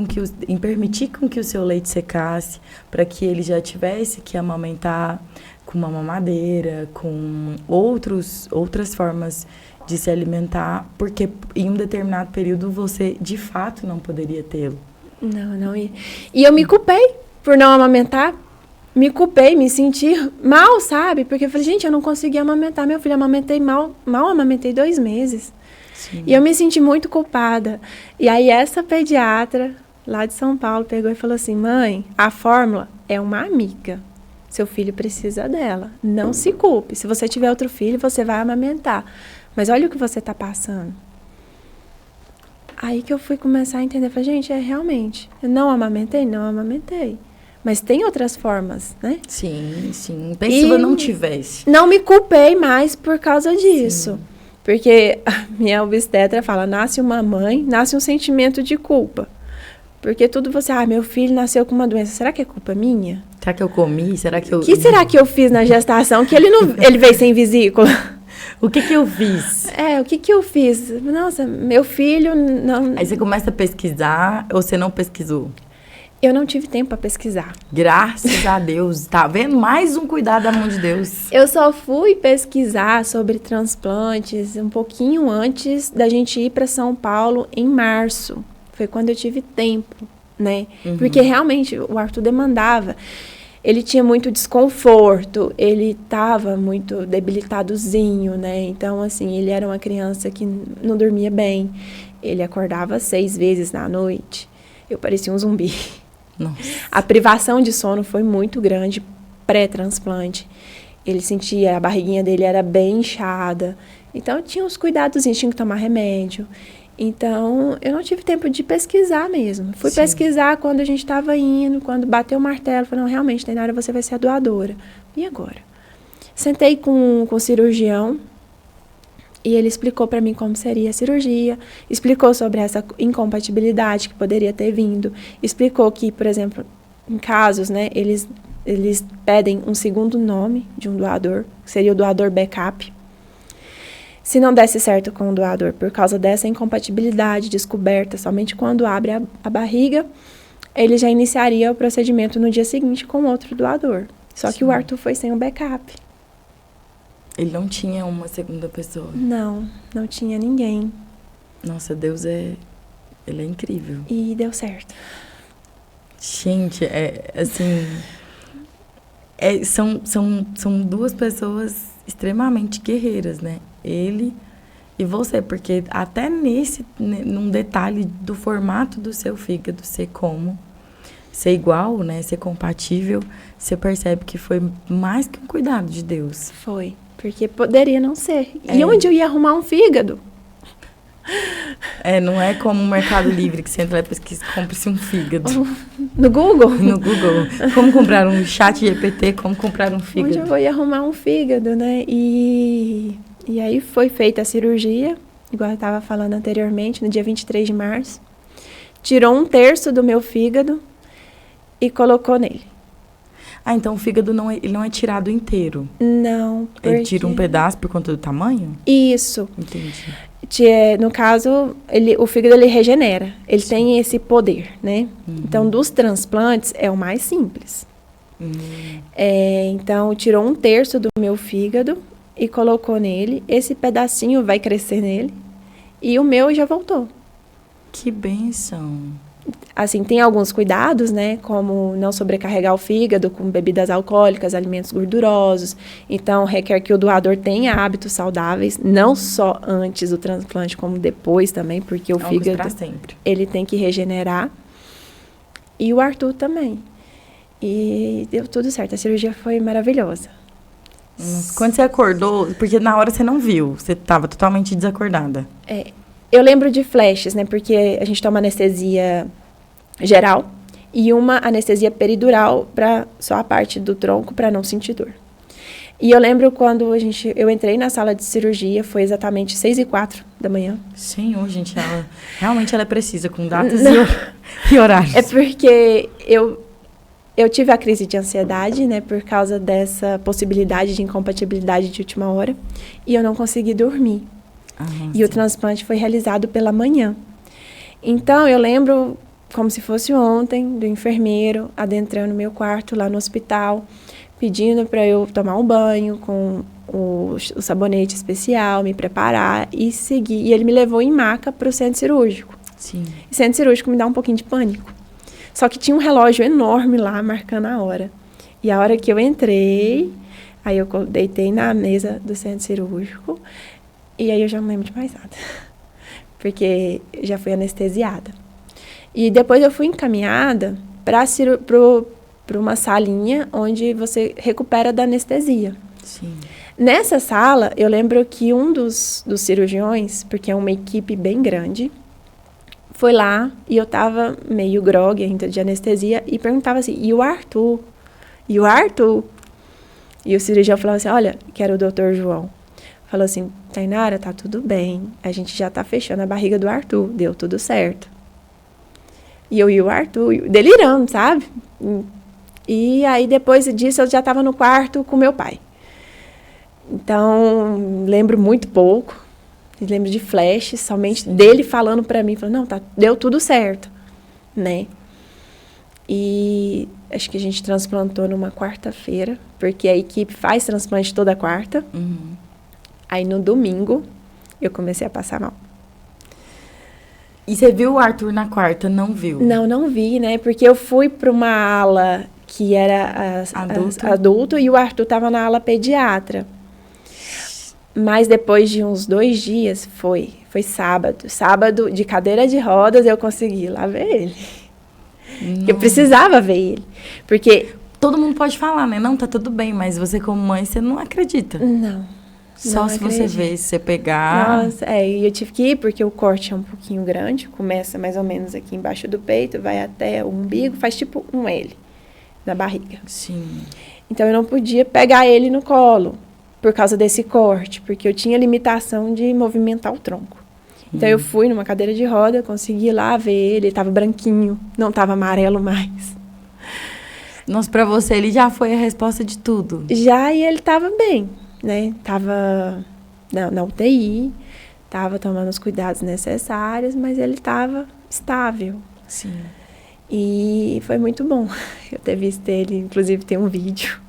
em permitir com que o seu leite secasse, para que ele já tivesse que amamentar com uma mamadeira, com outras formas de se alimentar, porque em um determinado período você de fato não poderia tê-lo. Não. E eu me culpei por não amamentar. Me culpei, me senti mal, sabe? Porque eu falei, gente, eu não consegui amamentar meu filho. Amamentei mal amamentei 2 meses. Sim. E eu me senti muito culpada. E aí essa pediatra lá de São Paulo pegou e falou assim, mãe, a fórmula é uma amiga. Seu filho precisa dela. Não se culpe. Se você tiver outro filho, você vai amamentar. Mas olha o que você está passando. Aí que eu fui começar a entender. Falei, gente, realmente. Eu não amamentei. Mas tem outras formas, né? Sim. Pense se eu não tivesse. Não me culpei mais por causa disso. Sim. Porque a minha obstetra fala, nasce uma mãe, nasce um sentimento de culpa. Porque tudo meu filho nasceu com uma doença. Será que é culpa minha? Será que eu comi? Será que eu... O que será que eu fiz na gestação que ele veio sem vesícula? O que eu fiz? O que eu fiz? Nossa, meu filho não... Aí você começa a pesquisar ou você não pesquisou? Eu não tive tempo para pesquisar. Graças a Deus. Tá vendo? Mais um cuidado da mão de Deus. Eu só fui pesquisar sobre transplantes um pouquinho antes da gente ir para São Paulo em março. Foi quando eu tive tempo, né? Uhum. Porque realmente o Arthur demandava. Ele tinha muito desconforto, ele estava muito debilitadozinho, né? Então, assim, ele era uma criança que não dormia bem. Ele acordava 6 vezes na noite. Eu parecia um zumbi. Nossa. A privação de sono foi muito grande pré-transplante. Ele sentia, a barriguinha dele era bem inchada. Então, tinha os cuidados, tinha que tomar remédio. Então, eu não tive tempo de pesquisar mesmo. Fui pesquisar quando a gente estava indo, quando bateu o martelo. Falei, não, realmente, Tainara, você vai ser a doadora. E agora? Sentei com o cirurgião e ele explicou para mim como seria a cirurgia, explicou sobre essa incompatibilidade que poderia ter vindo, explicou que, por exemplo, em casos, né, eles pedem um segundo nome de um doador, que seria o doador backup. Se não desse certo com o doador por causa dessa incompatibilidade descoberta somente quando abre a barriga, ele já iniciaria o procedimento no dia seguinte com outro doador. Só que o Arthur foi sem o backup. Ele não tinha uma segunda pessoa? Não tinha ninguém. Nossa, Deus ele é incrível. E deu certo. Gente, são duas pessoas extremamente guerreiras, né? Ele e você, porque até num detalhe do formato do seu fígado ser igual, né? Ser compatível, você percebe que foi mais que um cuidado de Deus. Foi, porque poderia não ser. E onde eu ia arrumar um fígado? Não é como o Mercado Livre, que você entra lá e pesquisa, compre-se um fígado. No Google? No Google. Como comprar um chat GPT, como comprar um fígado. Onde eu vou ir arrumar um fígado, né? E aí foi feita a cirurgia, igual eu estava falando anteriormente, no dia 23 de março. Tirou 1/3 do meu fígado e colocou nele. Então o fígado ele não é tirado inteiro? Não. Ele tira um pedaço por conta do tamanho? Isso. Entendi. No caso, o fígado ele regenera. Ele tem esse poder, né? Uhum. Então, dos transplantes, é o mais simples. Então, tirou 1/3 do meu fígado e colocou nele. Esse pedacinho vai crescer nele. E o meu já voltou. Que bênção. Assim, tem alguns cuidados, né? Como não sobrecarregar o fígado com bebidas alcoólicas, alimentos gordurosos. Então, requer que o doador tenha hábitos saudáveis, não só antes do transplante, como depois também, porque o fígado, pra sempre. Ele tem que regenerar. E o Arthur também. E deu tudo certo. A cirurgia foi maravilhosa. Quando você acordou, porque na hora você não viu, você estava totalmente desacordada. Eu lembro de flashes, né? Porque a gente toma anestesia geral e uma anestesia peridural para só a parte do tronco para não sentir dor. E eu lembro quando eu entrei na sala de cirurgia, foi exatamente 6h04 da manhã. Senhor, gente, realmente ela é precisa com datas e horários. É porque eu tive a crise de ansiedade, né? Por causa dessa possibilidade de incompatibilidade de última hora. E eu não consegui dormir. E o transplante foi realizado pela manhã. Então, eu lembro, como se fosse ontem, do enfermeiro adentrando meu quarto lá no hospital, pedindo para eu tomar um banho com o sabonete especial, me preparar e seguir. E ele me levou em maca para o centro cirúrgico. Sim. E centro cirúrgico me dá um pouquinho de pânico. Só que tinha um relógio enorme lá, marcando a hora. E a hora que eu entrei, aí eu deitei na mesa do centro cirúrgico. E aí eu já não lembro de mais nada, porque já fui anestesiada. E depois eu fui encaminhada para uma salinha onde você recupera da anestesia. Sim. Nessa sala, eu lembro que um dos cirurgiões, porque é uma equipe bem grande, foi lá e eu estava meio grogue ainda de anestesia e perguntava assim, e o Arthur? E o Arthur? E o cirurgião falava assim, olha, que era o doutor João. Falou assim, Tainara, tá tudo bem. A gente já tá fechando a barriga do Arthur. Deu tudo certo. E eu e o Arthur delirando, sabe? E aí, depois disso, eu já tava no quarto com meu pai. Então, lembro muito pouco. Lembro de flashes, somente dele falando pra mim. Falando, não, deu tudo certo. Né? E acho que a gente transplantou numa quarta-feira. Porque a equipe faz transplante toda quarta. Uhum. Aí, no domingo, eu comecei a passar mal. E você viu o Arthur na quarta? Não viu? Não vi, né? Porque eu fui para uma ala que era adulto e o Arthur estava na ala pediatra. Mas depois de uns 2 dias, foi sábado. Sábado, de cadeira de rodas, eu consegui ir lá ver ele. Eu precisava ver ele. Porque todo mundo pode falar, né? Não, tá tudo bem, mas você como mãe, você não acredita. Não. Só se você ver, se você pegar... Nossa, e eu tive que ir porque o corte é um pouquinho grande, começa mais ou menos aqui embaixo do peito, vai até o umbigo, faz tipo um L na barriga. Sim. Então, eu não podia pegar ele no colo por causa desse corte, porque eu tinha limitação de movimentar o tronco. Então, eu fui numa cadeira de roda, consegui ir lá ver ele estava branquinho, não estava amarelo mais. Nossa, pra você, ele já foi a resposta de tudo. Já, e ele estava bem. Né? na UTI, estava tomando os cuidados necessários, mas ele estava estável. Sim. E foi muito bom eu ter visto ele, inclusive tem um vídeo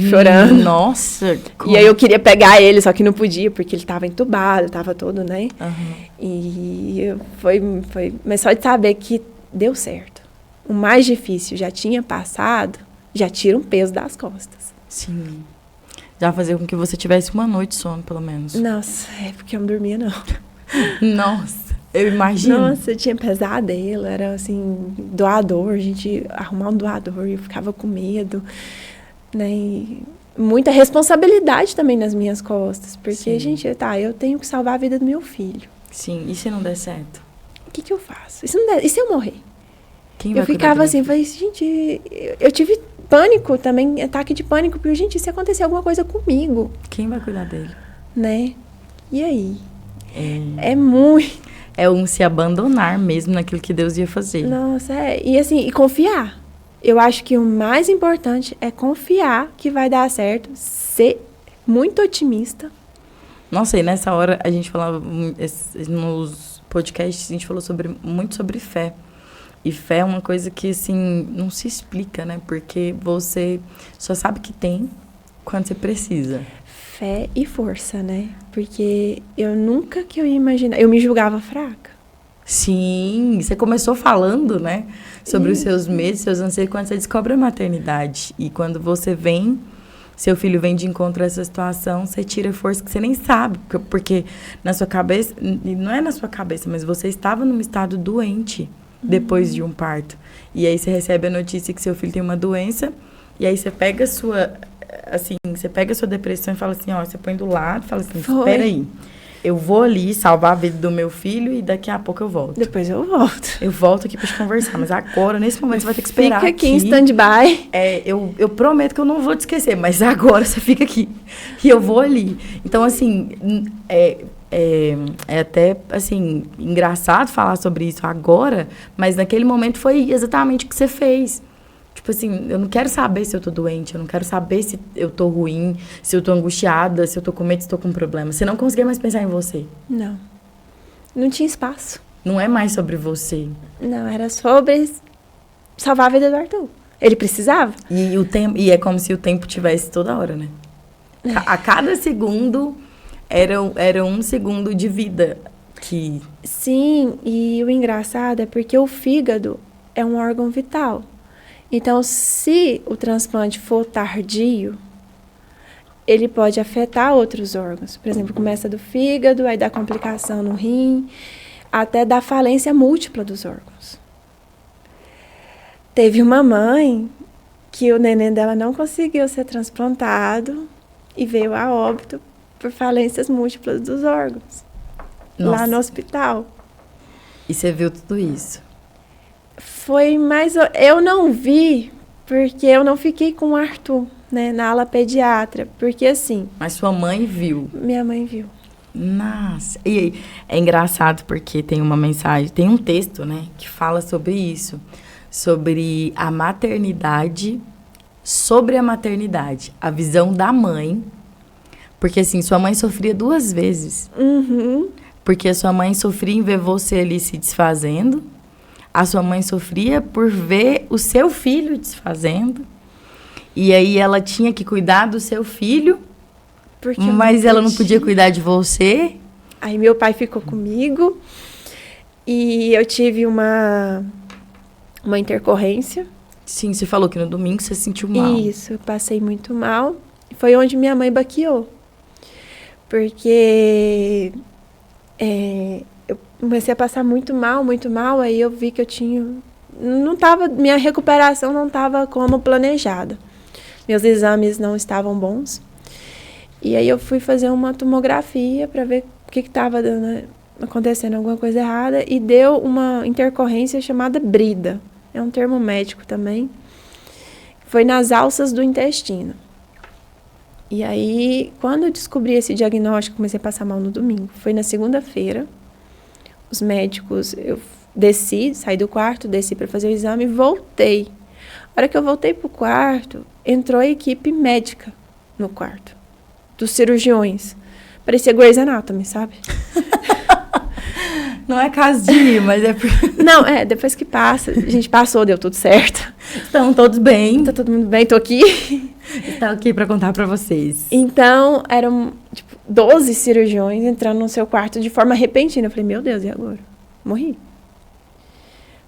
chorando. Nossa! E aí eu queria pegar ele, só que não podia, porque ele estava entubado, estava todo, né? Uhum. E foi... Mas só de saber que deu certo. O mais difícil já tinha passado, já tira um peso das costas. Sim. Já fazia com que você tivesse uma noite de sono, pelo menos. Nossa, é porque eu não dormia, não. Nossa, eu imagino. Nossa, eu tinha pesadelo, era assim, doador, a gente arrumar um doador, eu ficava com medo, né? E muita responsabilidade também nas minhas costas, porque, Sim. gente, eu tenho que salvar a vida do meu filho. Sim, e se não der certo? O que eu faço? E se não der, e se eu morrer? Quem vai Eu cuidar ficava do assim, meu falei, gente, eu tive pânico também, ataque de pânico, porque, gente, se acontecer alguma coisa comigo, filho? Quem vai cuidar dele? né? E aí? É muito... É um se abandonar mesmo naquilo que Deus ia fazer. Nossa, e assim, e confiar. Eu acho que o mais importante é confiar que vai dar certo, ser muito otimista. Nossa, e nessa hora a gente falava, nos podcasts, a gente falou muito sobre fé. E fé é uma coisa que, assim, não se explica, né? Porque você só sabe que tem quando você precisa. Fé e força, né? Porque eu nunca que eu ia imaginar... Eu me julgava fraca. Sim, você começou falando, né? Sobre os seus medos, seus anseios, quando você descobre a maternidade. E quando você vem, seu filho vem de encontro a essa situação, você tira força que você nem sabe. Porque na sua cabeça, e não é na sua cabeça, mas você estava num estado doente depois de um parto. E aí você recebe a notícia que seu filho tem uma doença, e aí você pega a sua... Assim, você pega a sua depressão e fala assim, ó, você põe do lado e fala assim, espera aí, eu vou ali salvar a vida do meu filho e daqui a pouco eu volto. Depois eu volto. Eu volto aqui pra te conversar, mas agora, nesse momento, você vai ter que esperar Fica aqui em stand-by. Eu prometo que eu não vou te esquecer, mas agora você fica aqui e eu vou ali. Então, assim, é até, assim, engraçado falar sobre isso agora, mas naquele momento foi exatamente o que você fez. Tipo assim, eu não quero saber se eu tô doente, eu não quero saber se eu tô ruim, se eu tô angustiada, se eu tô com medo, se eu tô com problema. Você não conseguia mais pensar em você. Não. Não tinha espaço. Não é mais sobre você. Não, era sobre salvar a vida do Arthur. Ele precisava. E é como se o tempo tivesse toda hora, né? A cada segundo era um segundo de vida que... Sim, e o engraçado é porque o fígado é um órgão vital. Então, se o transplante for tardio, ele pode afetar outros órgãos. Por exemplo, começa do fígado, aí dá complicação no rim, até dá falência múltipla dos órgãos. Teve uma mãe que o neném dela não conseguiu ser transplantado e veio a óbito por falências múltiplas dos órgãos. Nossa. Lá no hospital. E você viu tudo isso? Foi mais... Eu não vi, porque eu não fiquei com o Arthur, né, na ala pediatra. Porque, assim... Mas sua mãe viu? Minha mãe viu. Nossa. E aí, é engraçado porque tem uma mensagem, tem um texto, né, que fala sobre isso. Sobre a maternidade, a visão da mãe. Porque, assim, sua mãe sofria 2 vezes. Uhum. Porque a sua mãe sofria em ver você ali se desfazendo. A sua mãe sofria por ver o seu filho desfazendo. E aí ela tinha que cuidar do seu filho, mas ela não podia cuidar de você. Aí meu pai ficou comigo e eu tive uma intercorrência. Sim, você falou que no domingo você se sentiu mal. Isso, eu passei muito mal. Foi onde minha mãe baqueou. Porque eu comecei a passar muito mal, aí eu vi que eu tinha... minha recuperação não estava como planejada. Meus exames não estavam bons. E aí eu fui fazer uma tomografia para ver o que estava acontecendo, alguma coisa errada, e deu uma intercorrência chamada brida. É um termo médico também. Foi nas alças do intestino. E aí, quando eu descobri esse diagnóstico, comecei a passar mal no domingo. Foi na segunda-feira. Os médicos, eu saí do quarto, desci para fazer o exame e voltei. A hora que eu voltei pro quarto, entrou a equipe médica no quarto, dos cirurgiões, Parecia Grey's Anatomy, sabe? Não é caso de ir, mas é porque... Não, depois que passa, a gente passou, deu tudo certo. Estão todos bem. Tá todo mundo bem, tô aqui. Estou aqui para contar para vocês. Então, eram, 12 cirurgiões entrando no seu quarto de forma repentina. Eu falei, meu Deus, e agora? Morri.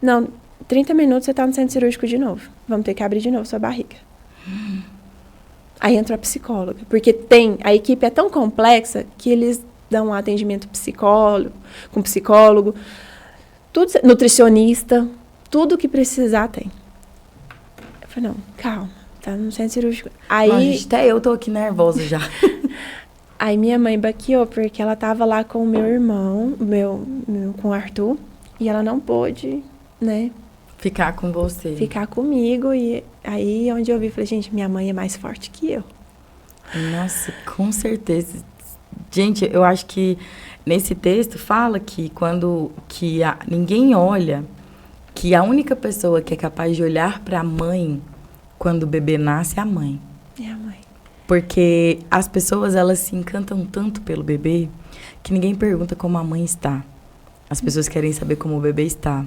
Não, 30 minutos você tá no centro cirúrgico de novo. Vamos ter que abrir de novo sua barriga. Aí entrou a psicóloga. Porque a equipe é tão complexa que eles dão um atendimento com psicólogo, tudo, nutricionista, tudo que precisar tem. Eu falei, não, calma, tá no centro cirúrgico. Aí, Nossa, gente, até eu tô aqui nervosa já. Aí minha mãe baqueou, porque ela tava lá com o meu irmão, com o Arthur, e ela não pôde, né? Ficar com você. Ficar comigo, e aí onde eu vi, falei, gente, minha mãe é mais forte que eu. Nossa, com certeza. Gente, eu acho que nesse texto fala que ninguém olha, que a única pessoa que é capaz de olhar para a mãe quando o bebê nasce é a mãe. É a mãe. Porque as pessoas, elas se encantam tanto pelo bebê que ninguém pergunta como a mãe está. As pessoas querem saber como o bebê está.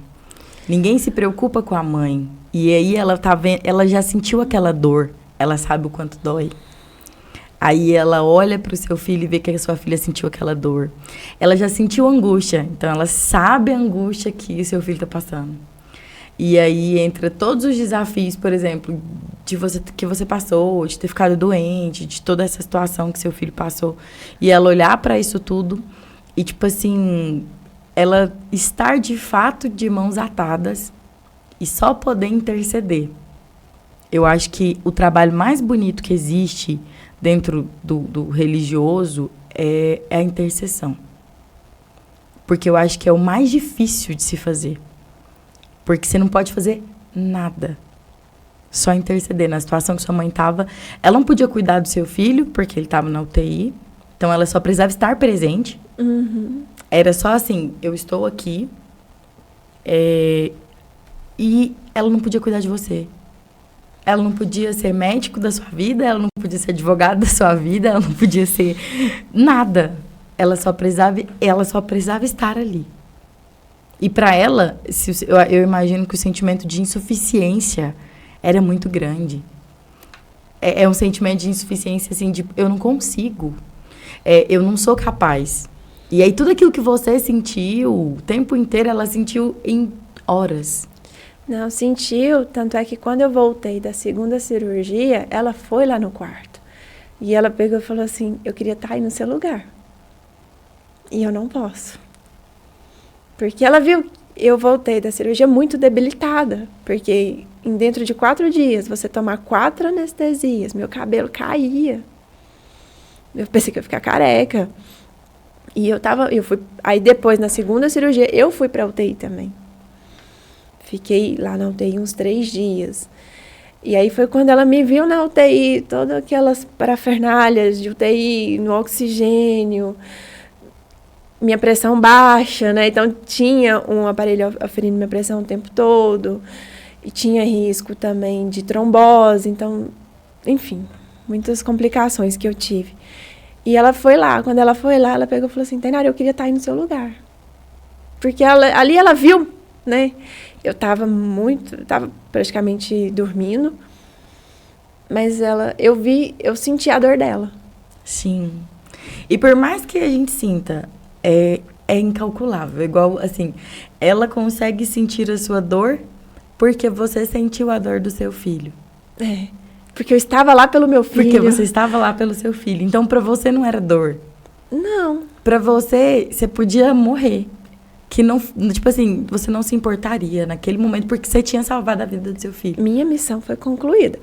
Ninguém se preocupa com a mãe. E aí ela já sentiu aquela dor, ela sabe o quanto dói. Aí ela olha para o seu filho e vê que a sua filha sentiu aquela dor. Ela já sentiu angústia, então ela sabe a angústia que o seu filho está passando. E aí entra todos os desafios, por exemplo, que você passou, de ter ficado doente, de toda essa situação que seu filho passou. E ela olhar para isso tudo e, ela estar de fato de mãos atadas e só poder interceder. Eu acho que o trabalho mais bonito que existe dentro do religioso é a intercessão. Porque eu acho que é o mais difícil de se fazer. Porque você não pode fazer nada. Só interceder. Na situação que sua mãe estava, ela não podia cuidar do seu filho, porque ele estava na UTI. Então, ela só precisava estar presente. Uhum. Era só assim, eu estou aqui. E ela não podia cuidar de você. Ela não podia ser médico da sua vida, ela não podia ser advogado da sua vida, ela não podia ser nada. Ela só precisava estar ali. E para ela, eu imagino que o sentimento de insuficiência era muito grande. É um sentimento de insuficiência, assim, de eu não consigo. Eu não sou capaz. E aí tudo aquilo que você sentiu, o tempo inteiro, ela sentiu em horas. Não, sentiu, tanto é que quando eu voltei da segunda cirurgia, ela foi lá no quarto. E ela pegou e falou assim, eu queria estar aí no seu lugar. E eu não posso. Porque ela viu, eu voltei da cirurgia muito debilitada. Porque dentro de 4 dias, você tomar 4 anestesias, meu cabelo caía. Eu pensei que eu ia ficar careca. E aí depois, na segunda cirurgia, eu fui pra UTI também. Fiquei lá na UTI uns 3 dias. E aí foi quando ela me viu na UTI, todas aquelas parafernálias de UTI, no oxigênio, minha pressão baixa, né? Então tinha um aparelho aferindo minha pressão o tempo todo. E tinha risco também de trombose. Então, enfim, muitas complicações que eu tive. E ela foi lá. Quando ela foi lá, ela pegou e falou assim, Tainara, eu queria estar aí no seu lugar. Porque ali ela viu, né? Eu estava praticamente dormindo, mas eu senti a dor dela. Sim. E por mais que a gente sinta, é incalculável. Igual, assim, ela consegue sentir a sua dor porque você sentiu a dor do seu filho. Porque eu estava lá pelo meu filho. Porque você estava lá pelo seu filho. Então, para você não era dor. Não. Para você podia morrer. Que não, você não se importaria naquele momento, porque você tinha salvado a vida do seu filho. Minha missão foi concluída.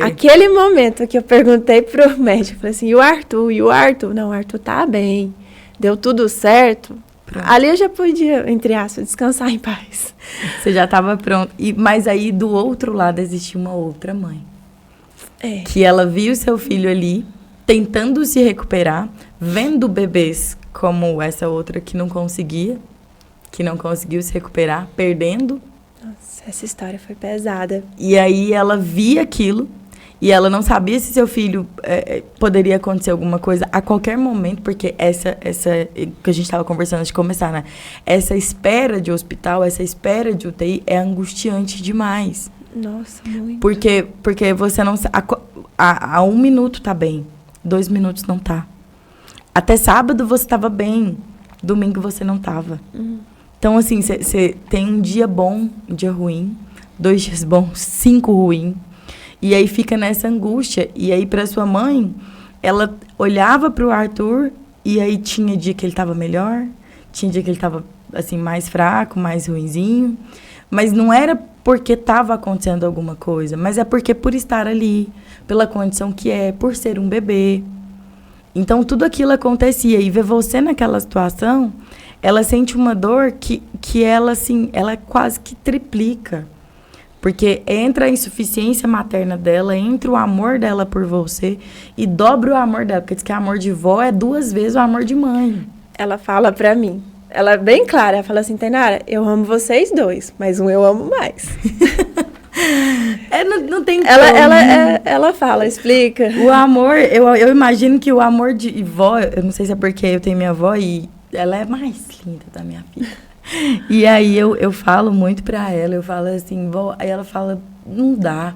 Aquele momento que eu perguntei pro médico, falei assim, e o Arthur? Não, o Arthur tá bem, deu tudo certo. Pronto. Ali eu já podia, entre aspas, descansar em paz. Você já estava pronto. Mas aí, do outro lado, existia uma outra mãe. Que ela viu o seu filho ali, tentando se recuperar, vendo bebês como essa outra que não conseguiu se recuperar, perdendo. Nossa, essa história foi pesada. E aí ela via aquilo E ela não sabia se seu filho poderia acontecer alguma coisa a qualquer momento, porque essa que a gente estava conversando antes de começar, né? Essa espera de hospital, essa espera de UTI é angustiante demais. Nossa, muito. Porque você não... A 1 minuto tá bem, 2 minutos não tá. Até sábado você tava bem, domingo você não tava. Então, assim, você tem um dia bom, um dia ruim, 2 dias bons, 5 ruim. E aí fica nessa angústia. E aí, para sua mãe, ela olhava para o Arthur e aí tinha dia que ele estava melhor, tinha dia que ele estava, assim, mais fraco, mais ruinzinho. Mas não era porque estava acontecendo alguma coisa, mas é porque por estar ali, pela condição que é, por ser um bebê. Então, tudo aquilo acontecia. E ver você naquela situação, ela sente uma dor que ela, assim, ela quase que triplica. Porque entra a insuficiência materna dela, entra o amor dela por você e dobra o amor dela. Porque diz que amor de vó é 2 vezes o amor de mãe. Ela fala pra mim, ela é bem clara, ela fala assim, Tainara, eu amo vocês 2, mas um eu amo mais. Não tem ela fala, explica. O amor, eu imagino que o amor de vó, eu não sei se é porque eu tenho minha avó e ela é mais linda da minha filha. E aí eu falo muito pra ela, eu falo assim, vó, aí ela fala, não dá.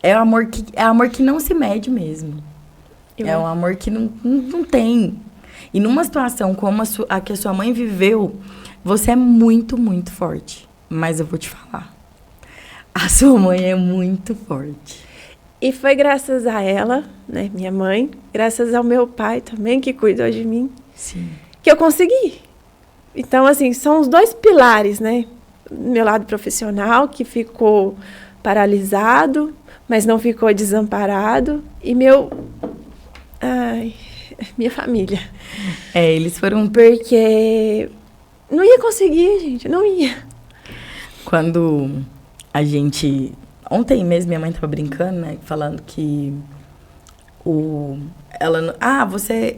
É amor que não se mede mesmo. É um amor que não tem. E numa situação como a que a sua mãe viveu, você é muito, muito forte. Mas eu vou te falar, a sua mãe é muito forte. E foi graças a ela, né, minha mãe, graças ao meu pai também, que cuidou de mim, Sim. que eu consegui. Então, assim, são os 2 pilares, né? Meu lado profissional, que ficou paralisado, mas não ficou desamparado. E minha família. Eles foram... Porque não ia conseguir, gente, não ia. Quando a gente... Ontem mesmo minha mãe tava brincando, né? Falando que ela...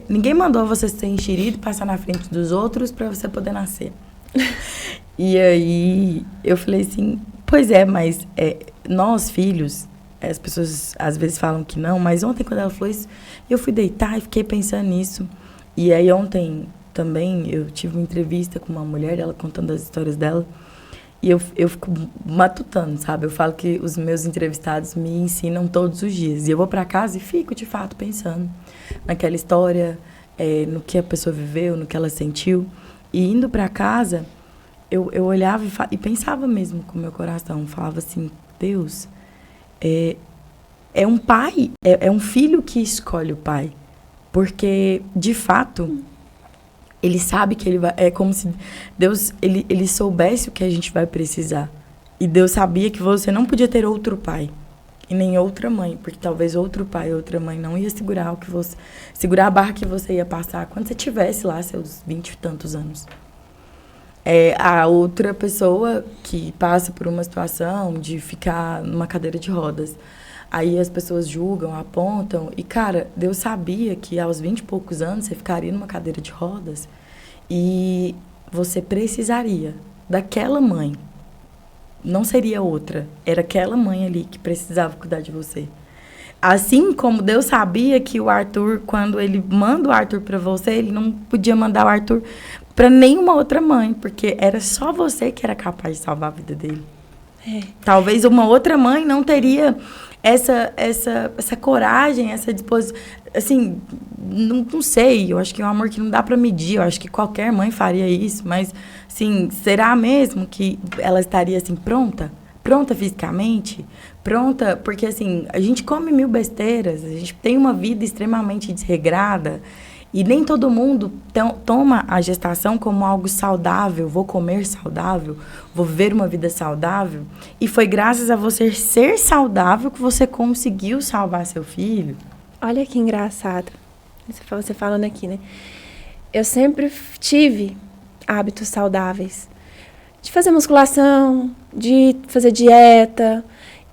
ninguém mandou você ser enxerido e passar na frente dos outros para você poder nascer. E aí eu falei assim, pois é, mas nós filhos, as pessoas às vezes falam que não, mas ontem quando ela falou isso, eu fui deitar e fiquei pensando nisso. E aí ontem também eu tive uma entrevista com uma mulher, ela contando as histórias dela, e eu fico matutando, sabe? Eu falo que os meus entrevistados me ensinam todos os dias. E eu vou para casa e fico, de fato, pensando naquela história, no que a pessoa viveu, no que ela sentiu. E indo para casa, eu olhava e pensava mesmo com o meu coração. Falava assim, Deus, é um pai, é um filho que escolhe o pai. Porque, de fato... Ele sabe que ele vai... É como se Deus, ele soubesse o que a gente vai precisar. E Deus sabia que você não podia ter outro pai. E nem outra mãe. Porque talvez outro pai, outra mãe não ia segurar segurar a barra que você ia passar quando você tivesse lá seus 20 e tantos anos. A outra pessoa que passa por uma situação de ficar numa cadeira de rodas. Aí as pessoas julgam, apontam. E, cara, Deus sabia que aos 20 e poucos anos você ficaria numa cadeira de rodas e você precisaria daquela mãe. Não seria outra. Era aquela mãe ali que precisava cuidar de você. Assim como Deus sabia que o Arthur, quando ele manda o Arthur para você, ele não podia mandar o Arthur para nenhuma outra mãe, porque era só você que era capaz de salvar a vida dele. Talvez uma outra mãe não teria essa coragem, essa disposição, assim, não sei, eu acho que é um amor que não dá para medir, eu acho que qualquer mãe faria isso, mas, assim, será mesmo que ela estaria, assim, pronta fisicamente, pronta, porque, assim, a gente come 1000 besteiras, a gente tem uma vida extremamente desregrada, e nem todo mundo toma a gestação como algo saudável, vou comer saudável, vou viver uma vida saudável. E foi graças a você ser saudável que você conseguiu salvar seu filho. Olha que engraçado, você falando aqui, né? Eu sempre tive hábitos saudáveis. De fazer musculação, de fazer dieta.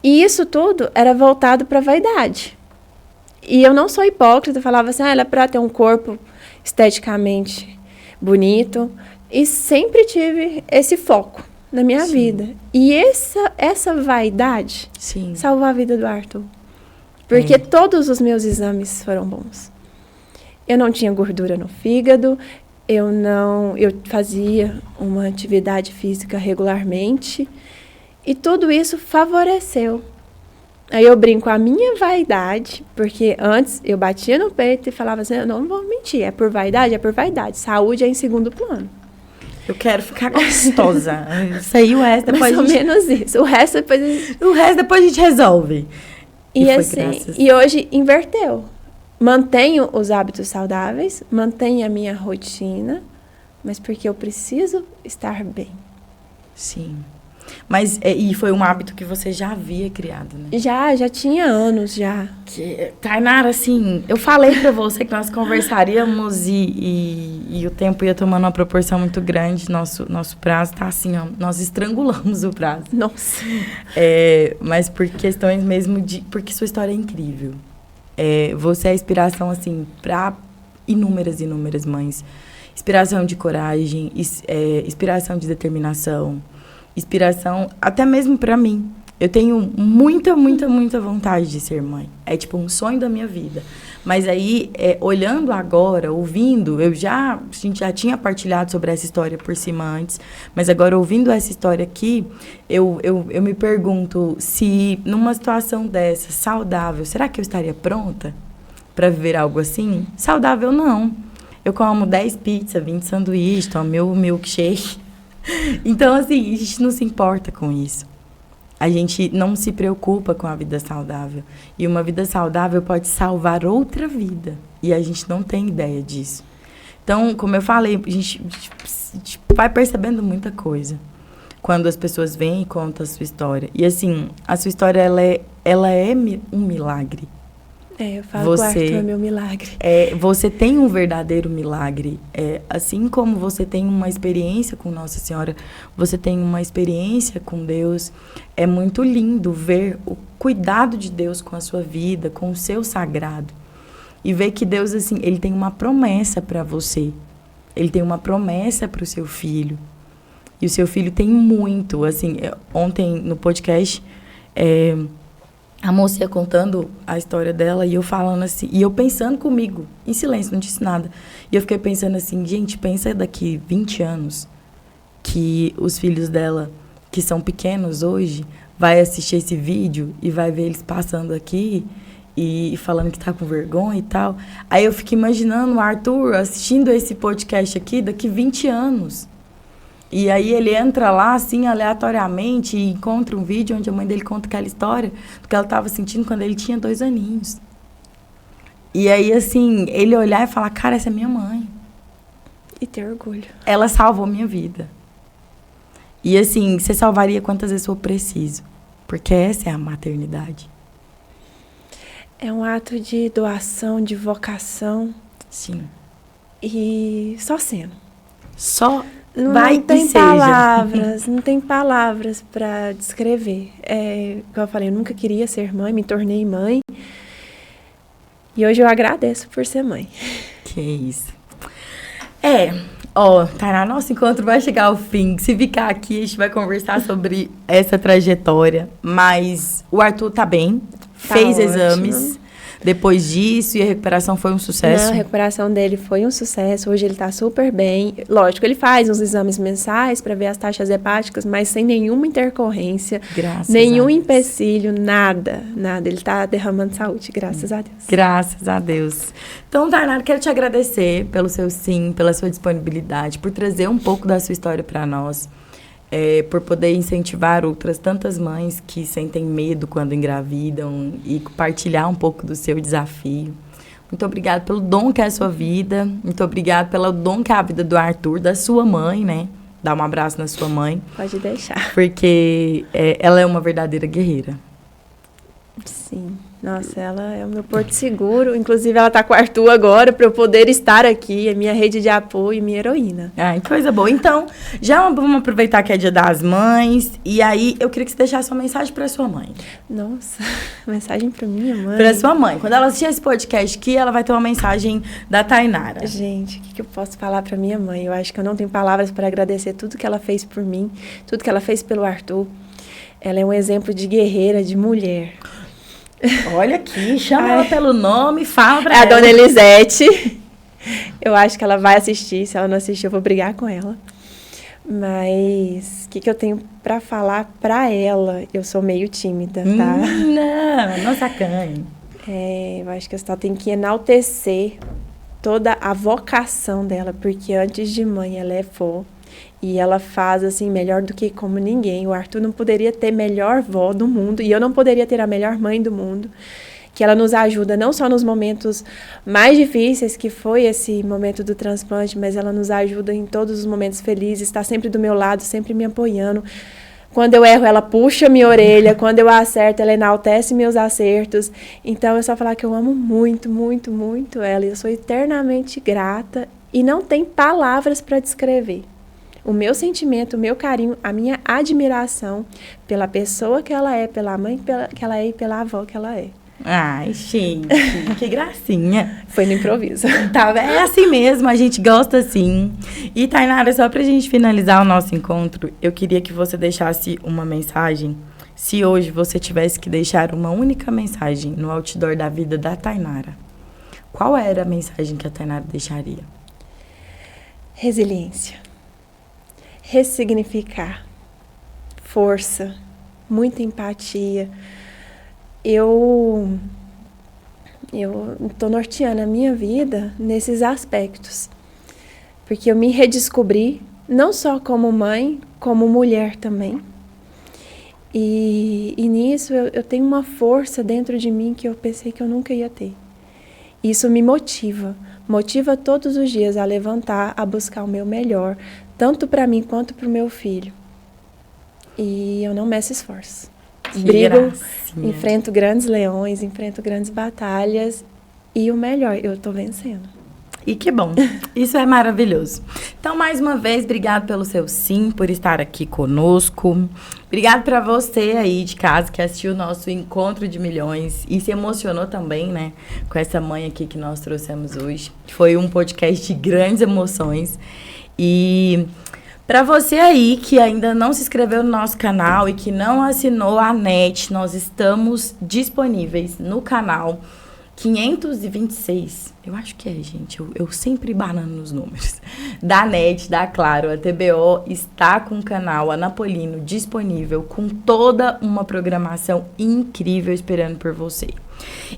E isso tudo era voltado para a vaidade. E eu não sou hipócrita, eu falava assim, ela é para ter um corpo esteticamente bonito. E sempre tive esse foco na minha vida. E essa vaidade salvou a vida do Arthur. Porque todos os meus exames foram bons. Eu não tinha gordura no fígado, eu fazia uma atividade física regularmente e tudo isso favoreceu. Aí eu brinco a minha vaidade, porque antes eu batia no peito e falava assim, eu não vou mentir, é por vaidade, saúde é em segundo plano. Eu quero ficar gostosa. Isso aí, o resto depois mais ou menos isso. O resto depois a gente resolve. E assim, e hoje inverteu. Mantenho os hábitos saudáveis, mantenho a minha rotina, mas porque eu preciso estar bem. Sim. Mas, e foi um hábito que você já havia criado, né? Já tinha anos, já. Tainara, assim, eu falei pra você que nós conversaríamos e o tempo ia tomando uma proporção muito grande. Nosso prazo tá assim, ó, nós estrangulamos o prazo. Nossa. Mas por questões mesmo porque sua história é incrível. Você é inspiração, assim, pra inúmeras mães. Inspiração de coragem, inspiração de determinação. Inspiração até mesmo pra mim. Eu tenho muita vontade de ser mãe. É tipo um sonho da minha vida. Mas aí, olhando agora, ouvindo, a gente já tinha partilhado sobre essa história por cima antes, mas agora ouvindo essa história aqui, eu me pergunto se numa situação dessa, saudável, será que eu estaria pronta pra viver algo assim? Saudável, não. Eu como 10 pizzas, 20 sanduíches, tomo meu milkshake. Então, assim, a gente não se importa com isso. A gente não se preocupa com a vida saudável. E uma vida saudável pode salvar outra vida. E a gente não tem ideia disso. Então, como eu falei, a gente vai percebendo muita coisa quando as pessoas vêm e contam a sua história. E, assim, a sua história, ela é um milagre. Eu falo que o Arthur é meu milagre. Você tem um verdadeiro milagre. Assim como você tem uma experiência com Nossa Senhora, você tem uma experiência com Deus. É muito lindo ver o cuidado de Deus com a sua vida, com o seu sagrado. E ver que Deus, assim, ele tem uma promessa para você. Ele tem uma promessa para o seu filho. E o seu filho tem muito. Assim, ontem no podcast... a moça ia contando a história dela e eu falando assim, e eu pensando comigo, em silêncio, não disse nada. E eu fiquei pensando assim, gente, pensa daqui 20 anos que os filhos dela, que são pequenos hoje, vai assistir esse vídeo e vai ver eles passando aqui e falando que tá com vergonha e tal. Aí eu fico imaginando o Arthur assistindo esse podcast aqui daqui 20 anos. E aí ele entra lá, assim, aleatoriamente, e encontra um vídeo onde a mãe dele conta aquela história do que ela estava sentindo quando ele tinha 2 aninhos. E aí, assim, ele olhar e falar, cara, essa é minha mãe. E ter orgulho. Ela salvou minha vida. E, assim, você salvaria quantas vezes for preciso. Porque essa é a maternidade. É um ato de doação, de vocação. Sim. E só sendo. Só... Não tem palavras para descrever. Como eu falei, eu nunca queria ser mãe, me tornei mãe. E hoje eu agradeço por ser mãe. Que isso. Tainá, nosso encontro vai chegar ao fim. Se ficar aqui, a gente vai conversar sobre essa trajetória. Mas o Arthur tá bem, fez ótimo. Exames. Depois disso, e a recuperação foi um sucesso? Não, a recuperação dele foi um sucesso. Hoje ele está super bem. Lógico, ele faz uns exames mensais para ver as taxas hepáticas, mas sem nenhuma intercorrência, nenhum empecilho, nada. Ele está derramando saúde, graças a Deus. Graças a Deus. Então, Tainara, quero te agradecer pelo seu sim, pela sua disponibilidade, por trazer um pouco da sua história para nós. Por poder incentivar outras tantas mães que sentem medo quando engravidam e partilhar um pouco do seu desafio. Muito obrigada pelo dom que é a sua vida, muito obrigada pelo dom que é a vida do Arthur, da sua mãe, né? Dá um abraço na sua mãe. Pode deixar. Porque ela é uma verdadeira guerreira. Sim. Nossa, ela é o meu porto seguro. Inclusive, ela está com o Arthur agora para eu poder estar aqui. É minha rede de apoio e minha heroína. Ai, coisa boa. Então, já vamos aproveitar que é Dia das Mães. E aí, eu queria que você deixasse uma mensagem para sua mãe. Nossa, mensagem para minha mãe. Para sua mãe. Quando ela assistir esse podcast aqui, ela vai ter uma mensagem da Tainara. Gente, o que eu posso falar para minha mãe? Eu acho que eu não tenho palavras para agradecer tudo que ela fez por mim, tudo que ela fez pelo Arthur. Ela é um exemplo de guerreira, de mulher. Olha aqui, chama ela pelo nome, fala pra ela. ela. É a dona Elisete. Eu acho que ela vai assistir. Se ela não assistir, eu vou brigar com ela. Mas o que eu tenho pra falar pra ela? Eu sou meio tímida, tá? Não sacanhe. Eu acho que a Cristal tem que enaltecer toda a vocação dela, porque antes de mãe ela é vó. E ela faz, assim, melhor do que como ninguém. O Arthur não poderia ter melhor vó do mundo, e eu não poderia ter a melhor mãe do mundo. Que ela nos ajuda não só nos momentos mais difíceis, que foi esse momento do transplante, mas ela nos ajuda em todos os momentos felizes, está sempre do meu lado, sempre me apoiando. Quando eu erro, ela puxa minha orelha. Quando eu acerto, ela enaltece meus acertos. Então, é só falar que eu amo muito, muito, muito ela. E eu sou eternamente grata e não tem palavras para descrever o meu sentimento, o meu carinho, a minha admiração pela pessoa que ela é, pela mãe que ela é e pela avó que ela é. Ai, gente, que gracinha. Foi no improviso. Tá, é assim mesmo, a gente gosta assim. E, Tainara, só pra gente finalizar o nosso encontro, eu queria que você deixasse uma mensagem. Se hoje você tivesse que deixar uma única mensagem no outdoor da vida da Tainara, qual era a mensagem que a Tainara deixaria? Resiliência. Ressignificar. Força. Muita empatia. Eu estou norteando a minha vida nesses aspectos, porque eu me redescobri não só como mãe, como mulher também, e nisso eu tenho uma força dentro de mim que eu pensei que eu nunca ia ter. Isso me motiva todos os dias a levantar, a buscar o meu melhor, tanto para mim quanto para o meu filho, e eu não meço esforço. Brigo, enfrento grandes leões, enfrento grandes batalhas e o melhor, eu tô vencendo. E que bom, isso é maravilhoso. Então, mais uma vez, obrigado pelo seu sim, por estar aqui conosco. Obrigado para você aí de casa que assistiu o nosso Encontro de Milhões e se emocionou também, né, com essa mãe aqui que nós trouxemos hoje. Foi um podcast de grandes emoções. E para você aí que ainda não se inscreveu no nosso canal e que não assinou a NET, nós estamos disponíveis no canal 526, eu acho que é, gente, eu sempre banano nos números, da NET, da Claro. A TBO está com o canal Anapolino disponível, com toda uma programação incrível esperando por você.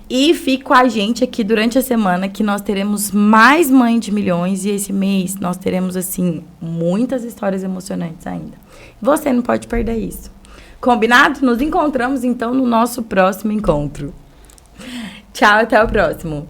E fique com a gente aqui durante a semana que nós teremos mais Mãe de Milhões e esse mês nós teremos, assim, muitas histórias emocionantes ainda. Você não pode perder isso. Combinado? Nos encontramos, então, no nosso próximo encontro. Tchau, até o próximo.